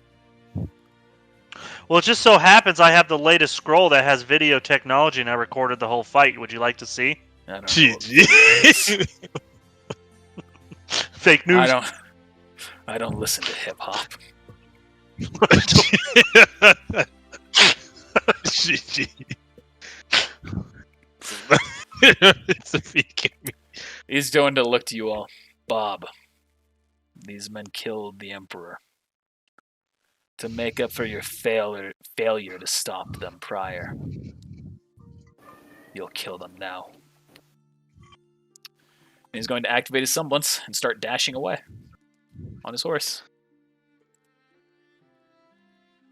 Well, it just so happens I have the latest scroll that has video technology, and I recorded the whole fight. Would you like to see?
I don't know.
GG.
Fake news.
I don't listen to hip hop.
GG. It's a fake.
He's going to look to you all. Bob, these men killed the Emperor. To make up for your failure to stop them prior. You'll kill them now. And he's going to activate his semblance and start dashing away on his horse.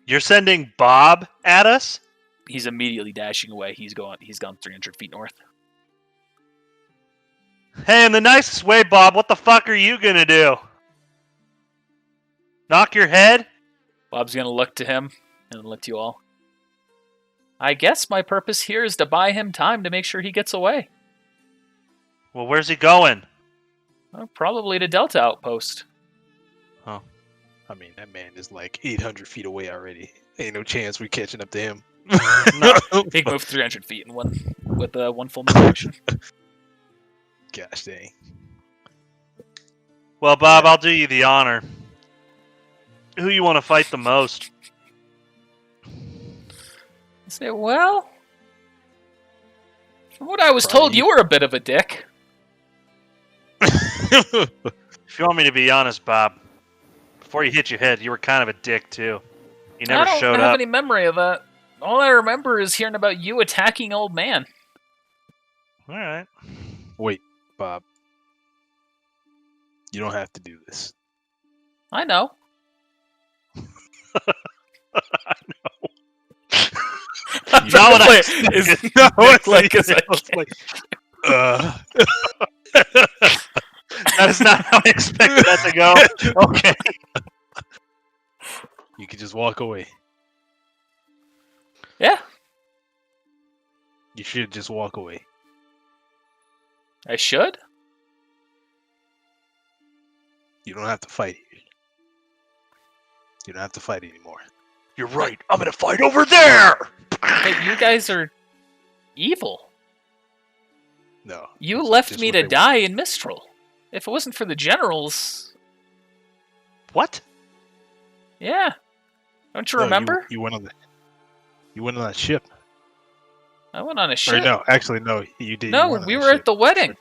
You're sending Bob at us?
He's immediately dashing away. He's gone 300 feet north.
Hey, in the nicest way, Bob, what the fuck are you gonna do? Knock your head?
Bob's going to look to him and look to you all. I guess my purpose here is to buy him time to make sure he gets away.
Well, where's he going?
Well, probably to Delta Outpost.
I mean, that man is like 800 feet away already. Ain't no chance we catching up to him.
No, he can move 300 feet in one full move action.
Gosh dang.
Well, Bob, I'll do you the honor. Who you want to fight the most?
I say, well, from what I was told, you were a bit of a dick.
If you want me to be honest, Bob, before you hit your head, you were kind of a dick, too. You never showed
I don't have
up.
any memory of that. All I remember is hearing about you attacking old man.
All right.
Wait, Bob. You don't have to do this.
I know.
I know.
You know what
That is not how I expected that to go. Okay.
You could just walk away.
Yeah,
You should just walk away.
I should.
You don't have to fight here. You don't have to fight anymore.
You're right. I'm gonna fight over there.
But you guys are evil.
No.
You
That's
left
just
me
what
to
they
die in Mistral. If it wasn't for the generals,
What?
yeah. Don't you
No,
remember?
You went on the. You went on that ship.
I went on a
Or
ship.
no, actually no. You did.
No, we were at the wedding.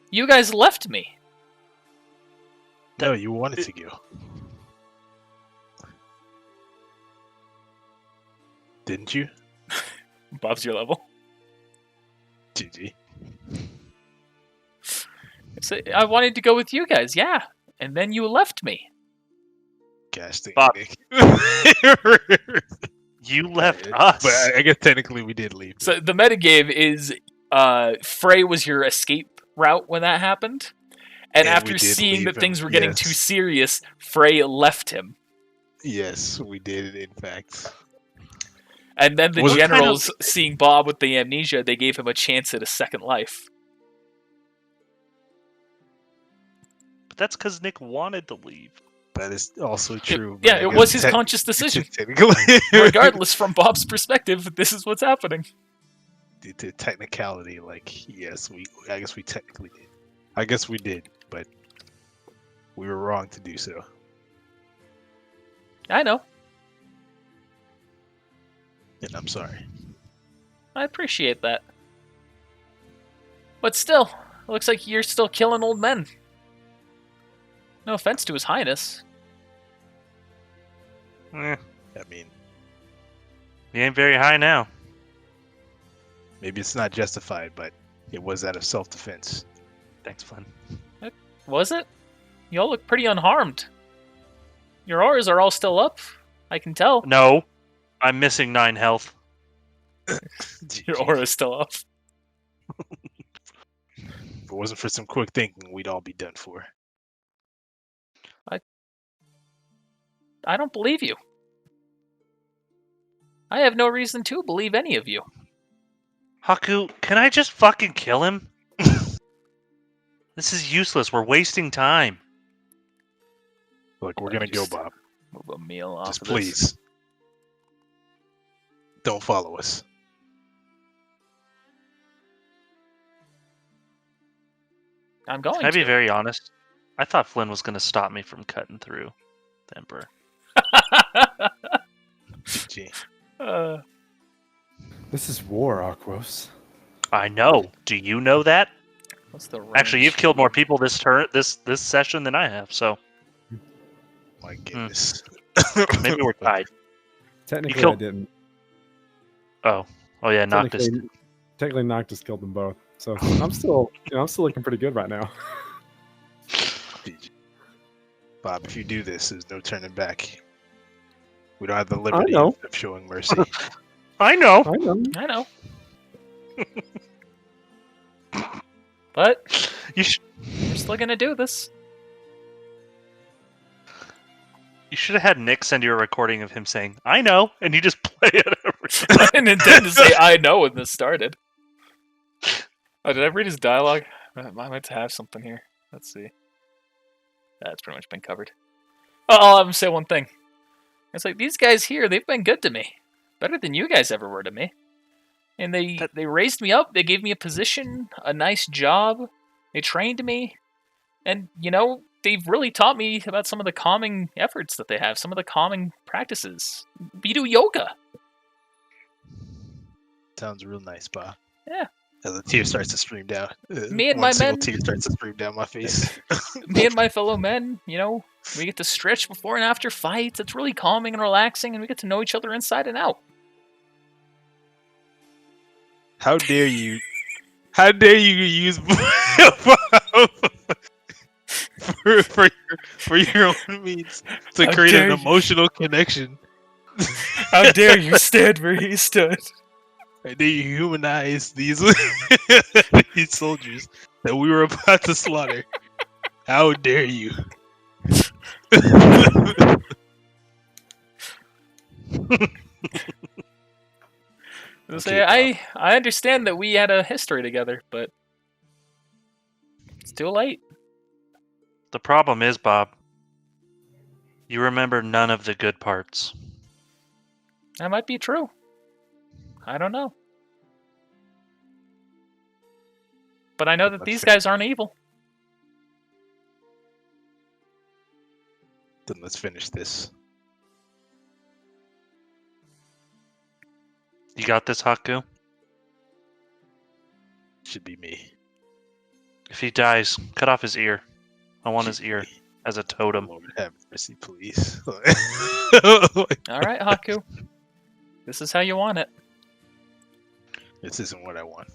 You guys left me.
No, you wanted to go. Didn't you?
Bob's your level.
GG.
So I wanted to go with you guys, yeah. And then you left me.
Gosh dang.
Bob.
Nick.
You left us.
But I guess technically we did leave.
So the metagame is Frey was your escape route when that happened. And
And
after
we did
seeing
leave
that
him,
things were getting
yes.
too serious, Frey left him.
Yes, we did, in fact.
And then the
Was it kind of-
generals, seeing Bob with the amnesia, they gave him a chance at a second life.
But that's because Nick wanted to leave.
That is also true.
Yeah,
but I
it
guess
was his conscious decision.
Technically.
Regardless, from Bob's perspective, this is what's happening.
Due to technicality, like, yes, I guess we technically did. I guess we did, but we were wrong to do so.
I know.
And I'm sorry.
I appreciate that. But still, it looks like you're still killing old men. No offense to His Highness.
Eh,
I mean,
he ain't very high now.
Maybe it's not justified, but it was out of self-defense.
Thanks, Flynn.
Was it? You all look pretty unharmed. Your auras are all still up. I can tell.
No, I'm missing 9 health.
Your aura's still up.
If it wasn't for some quick thinking, we'd all be done for.
I don't believe you. I have no reason to believe any of you.
Haku, can I just fucking kill him? This is useless. We're wasting time.
Look, we're gonna go, Bob.
Move a meal off
Just
of this.
please. Don't follow us.
I'm going
Can I be
to.
very honest? I thought Flynn was going to stop me from cutting through the Emperor.
GG.
This is war, Aquos.
I know. Do you know that?
What's the range?
Actually, you've killed more people this session than I have, so
My goodness.
maybe we're tied.
Technically,
killed-
I didn't.
Oh yeah, Noctis.
Technically, Noctis killed them both. So I'm still, I'm still looking pretty good right now.
GG. Bob, if you do this, there's no turning back. We don't have the liberty
know.
of showing mercy.
I know.
I know.
I know. But
You
we're still gonna do this.
you should have had Nick send you a recording of him saying "I know," and you just play it every time.
I didn't intend to say I know when this started. Oh, did I read his dialogue? I might have something here. Let's see. That's pretty much been covered. Oh, I'll have him say one thing. It's like, these guys here, they've been good to me. Better than you guys ever were to me. And they raised me up, they gave me a position, a nice job, they trained me, and, they've really taught me about some of the calming efforts that they have, some of the calming practices. We do yoga.
Sounds real nice, Bob.
Yeah.
As a tear starts to stream down.
Me and
one
my
single
men-
tear starts to stream down my face.
Me and my fellow men, we get to stretch before and after fights. It's really calming and relaxing, and we get to know each other inside and out.
How dare you? How dare you use for your own means to
How
create
dare
an
you.
emotional connection?
How dare you stand where he stood?
How dare you humanize these these soldiers that we were about to slaughter? How dare you?
Say, I understand that we had a history together, but it's too late.
The problem is, Bob, you remember none of the good parts.
That might be true. I don't know. But I know that these guys aren't evil.
Then let's finish this.
You got this, Haku?
Should be me.
If he dies, cut off his ear. I want his ear as a totem.
Lord have mercy, please.
All right, Haku. This is how you want it.
This isn't what I want.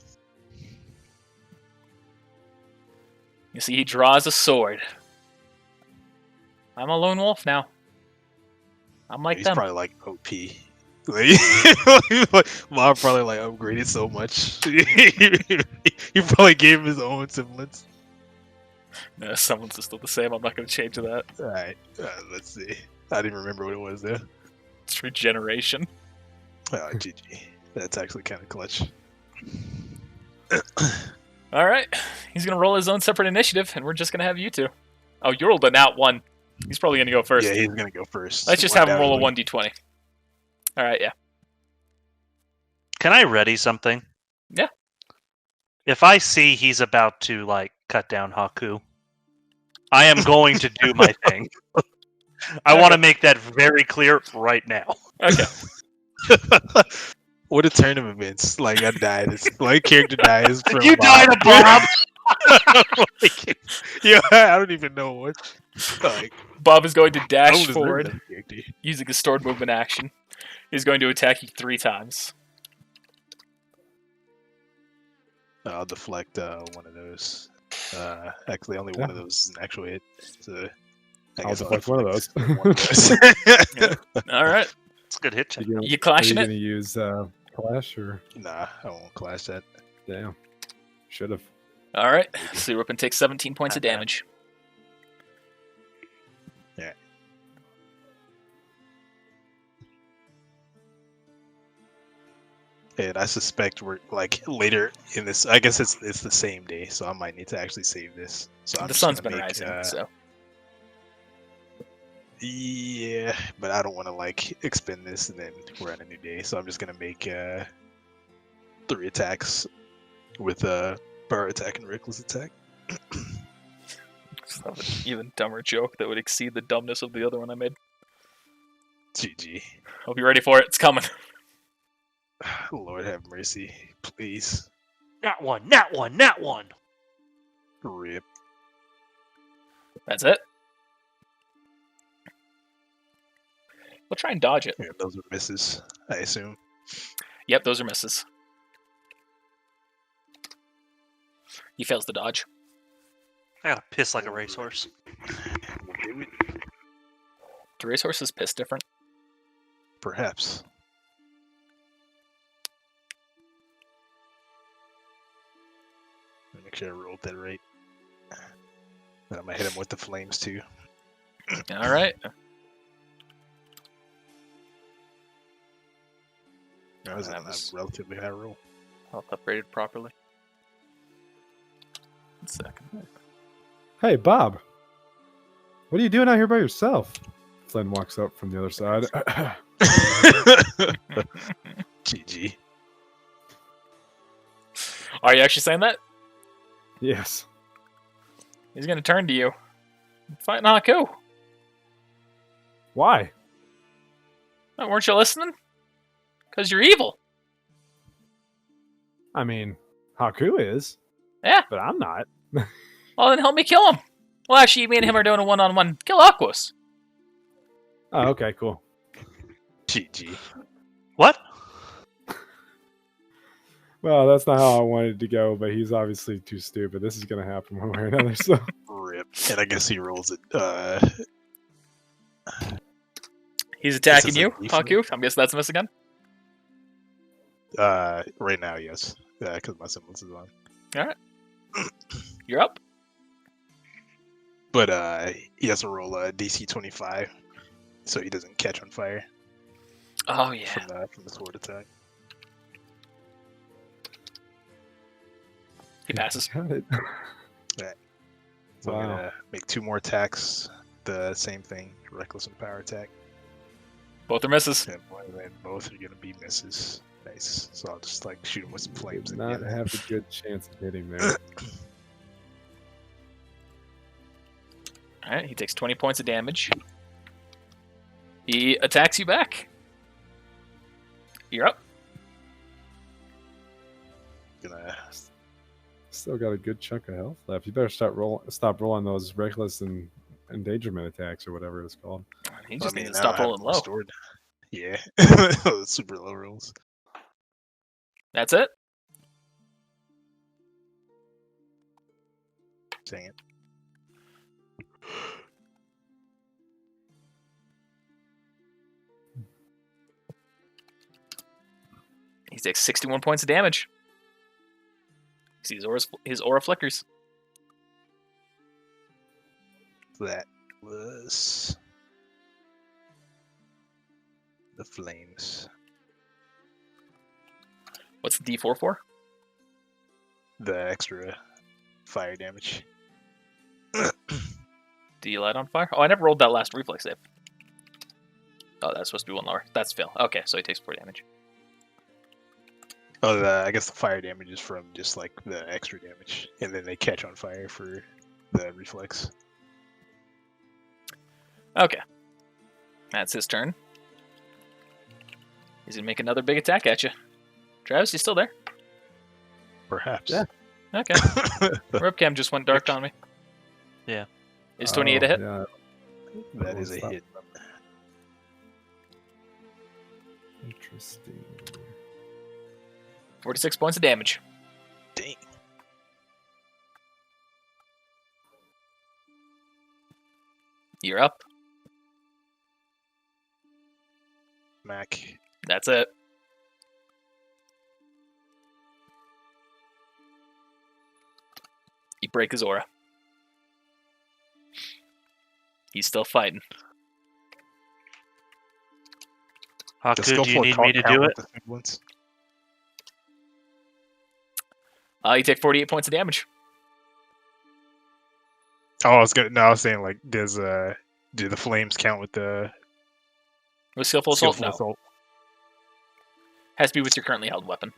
You see, he draws a sword. I'm a lone wolf now. I'm like
He's
them.
probably like OP. Mom probably like upgraded so much. He probably gave him his own semblance.
No, someone's still the same. I'm not going to change that.
All right, let's see. I didn't remember what it was there.
It's regeneration.
Oh, GG. That's actually kind of clutch.
All right. He's going to roll his own separate initiative, and we're just going to have you two. Oh, you rolled a nat 1. He's probably going to go first.
Yeah, he's gonna go first.
Let's just have him roll a 1d20. All right, yeah.
Can I ready something?
Yeah.
If I see he's about to, cut down Haku, I am going to do my thing. I want to make that very clear right now.
Okay.
What a turn of events! Like I died. It's like character dies. From
You died of Bob!
Yeah, I don't even know what. Like,
Bob is going to
I
dash
don't deserve
forward
that character.
using a stored movement action. He's going to attack you 3 times.
I'll deflect one of those. Actually, only one of those is an actual hit. So
I'll deflect one of those.
one of those.
All right.
It's a good hit check.
You
You clashing
Are you
it?
going to use Clash or?
Nah, I won't clash that.
Damn. Should have.
All right. So you're up and take 17 points of damage.
Yeah. And I suspect we're like later in this. I guess it's the same day, so I might need to actually save this. So I'm
The
just
sun's
gonna
been
make,
rising, so
Yeah, but I don't want to like expend this and then we're on a new day. So I'm just gonna make 3 attacks with bar attack and reckless attack.
Just have an even dumber joke that would exceed the dumbness of the other one I made.
GG.
Hope you're ready for it. It's coming.
Lord have mercy, please.
Not one, not one, not one.
Rip.
That's it. We'll try and dodge it.
Yeah, those are misses, I assume.
Yep, those are misses. He fails the dodge.
I gotta piss like a racehorse.
Do racehorses piss different?
Perhaps. Make sure I rolled that right. And I'm gonna hit him with the flames too.
All right.
That was
That
a
was-
relatively high roll.
Health upgraded properly. 1 second.
Hey, Bob. What are you doing out here by yourself? Flynn walks up from the other side.
GG.
Are you actually saying that?
Yes.
He's gonna turn to you. Fighting Haku.
Why?
Oh, weren't you listening? Because you're evil.
I mean, Haku is.
Yeah.
But I'm not.
Well, then help me kill him. Well, actually, me and him are doing a one-on-one. Kill Aquos.
Oh, okay, cool.
GG.
What?
Well, that's not how I wanted to go, but he's obviously too stupid. This is going to happen one way or another. So
Rip. And I guess he rolls it.
He's attacking
This is
you,
a defense.
Haku. I'm guessing that's a miss again.
Right now, yes. Yeah, because my semblance is on.
You're up.
But he has to roll a DC 25, so he doesn't catch on fire
Oh, yeah.
from the sword attack.
He passes.
got it.
So I'm
Wow.
gonna make 2 more attacks. The same thing, reckless and power attack.
Both are misses.
And then both are gonna be misses. Nice. So I'll just like shoot him with some flames.
Did not
again.
have a good chance of hitting there.
All right, he takes 20 points of damage. He attacks you back. You're up.
Gonna
Still got a good chunk of health left. You better stop rolling those reckless and endangerment attacks or whatever it's called.
He just
I mean,
needs to
now
stop
I have
rolling
them
low.
restored. Yeah. Super low rolls.
That's it.
Dang it.
He takes 61 points of damage. See his aura flickers.
That was the flames.
What's the D4 for?
The extra fire damage.
Do you light on fire? Oh, I never rolled that last reflex save. Oh, that's supposed to be one lower. That's fail. Okay, so he takes 4 damage.
Oh, I guess the fire damage is from just like the extra damage, and then they catch on fire for the reflex.
Okay. That's his turn. He's gonna make another big attack at you. Travis, you still there?
Perhaps.
Yeah.
Okay. Webcam just went dark on me.
Yeah.
Is 28 a hit?
Yeah.
That is a
Stop.
hit.
Interesting.
46 points of damage.
Dang.
You're up.
Mac.
That's it. You break his aura. He's still fighting.
The
Haku, do you
skillful
need me to
count
do
with
it?
the semblance?
You take 48 points of damage.
Oh, I was saying like, do the flames count with the
With skillful assault, no.
assault?
Has to be with your currently held weapon.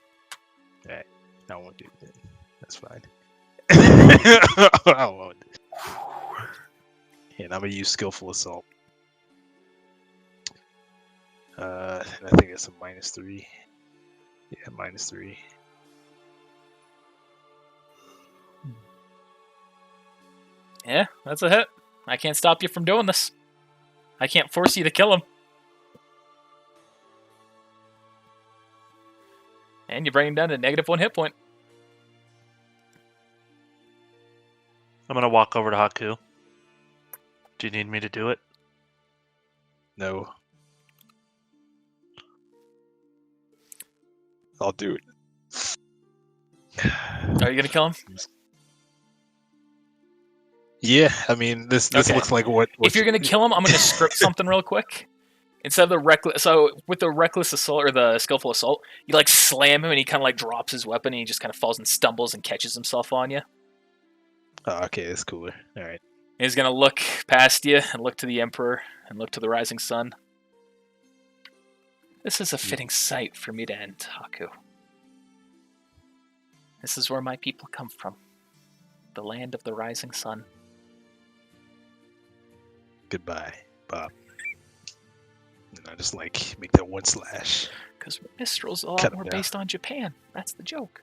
Right. I won't do that. That's fine. I won't. And I'm gonna use skillful assault. And I think it's a -3. Yeah, -3.
Yeah, that's a hit. I can't stop you from doing this. I can't force you to kill him. And you bring him down to -1 hit point.
I'm gonna walk over to Haku. Do you need me to do it?
No. I'll do it.
Are you gonna kill him?
Yeah, I mean this
Okay.
looks like what
If you're gonna kill him, I'm gonna script something real quick. Instead of the reckless, so with the reckless assault or the skillful assault, you like slam him and he kind of like drops his weapon and he just kind of falls and stumbles and catches himself on you.
Oh, okay, that's cooler. All right.
He's gonna look past you and look to the Emperor and look to the rising sun. This is a fitting sight for me to end, Haku. This is where my people come from. The land of the rising sun.
Goodbye, Bob. And I just like make that one slash.
Because Mistral's a lot
Cut him
more
down.
based on Japan. That's the joke.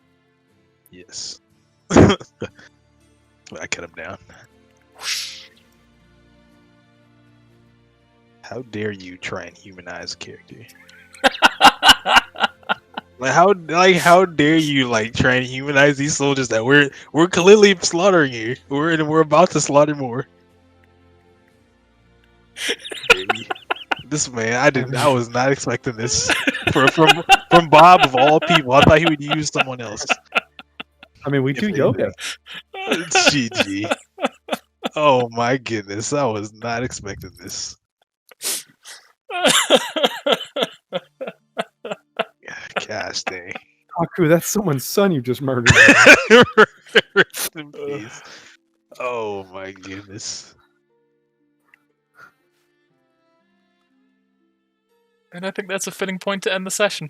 Yes. I cut him down. How dare you try and humanize a character? How dare you try and humanize these soldiers that we're clearly slaughtering here. We're about to slaughter more. Baby. This man, I was not expecting this from Bob of all people. I thought he would use someone else.
I mean, we do yoga.
GG. Oh my goodness, I was not expecting this. Gosh dang.
Haku, that's someone's son you just murdered.
Rest in peace. Oh my goodness.
And I think that's a fitting point to end the session.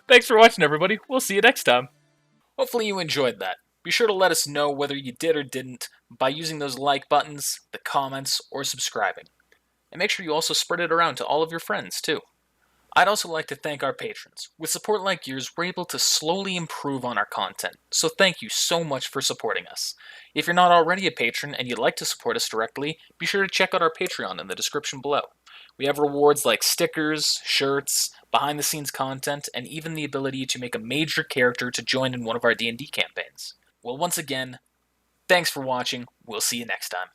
Thanks for watching, everybody. We'll see you next time. Hopefully you enjoyed that. Be sure to let us know whether you did or didn't by using those like buttons, the comments, or subscribing. And make sure you also spread it around to all of your friends, too. I'd also like to thank our patrons. With support like yours, we're able to slowly improve on our content, so thank you so much for supporting us. If you're not already a patron and you'd like to support us directly, be sure to check out our Patreon in the description below. We have rewards like stickers, shirts, behind-the-scenes content, and even the ability to make a major character to join in one of our D&D campaigns. Well, once again, thanks for watching. We'll see you next time.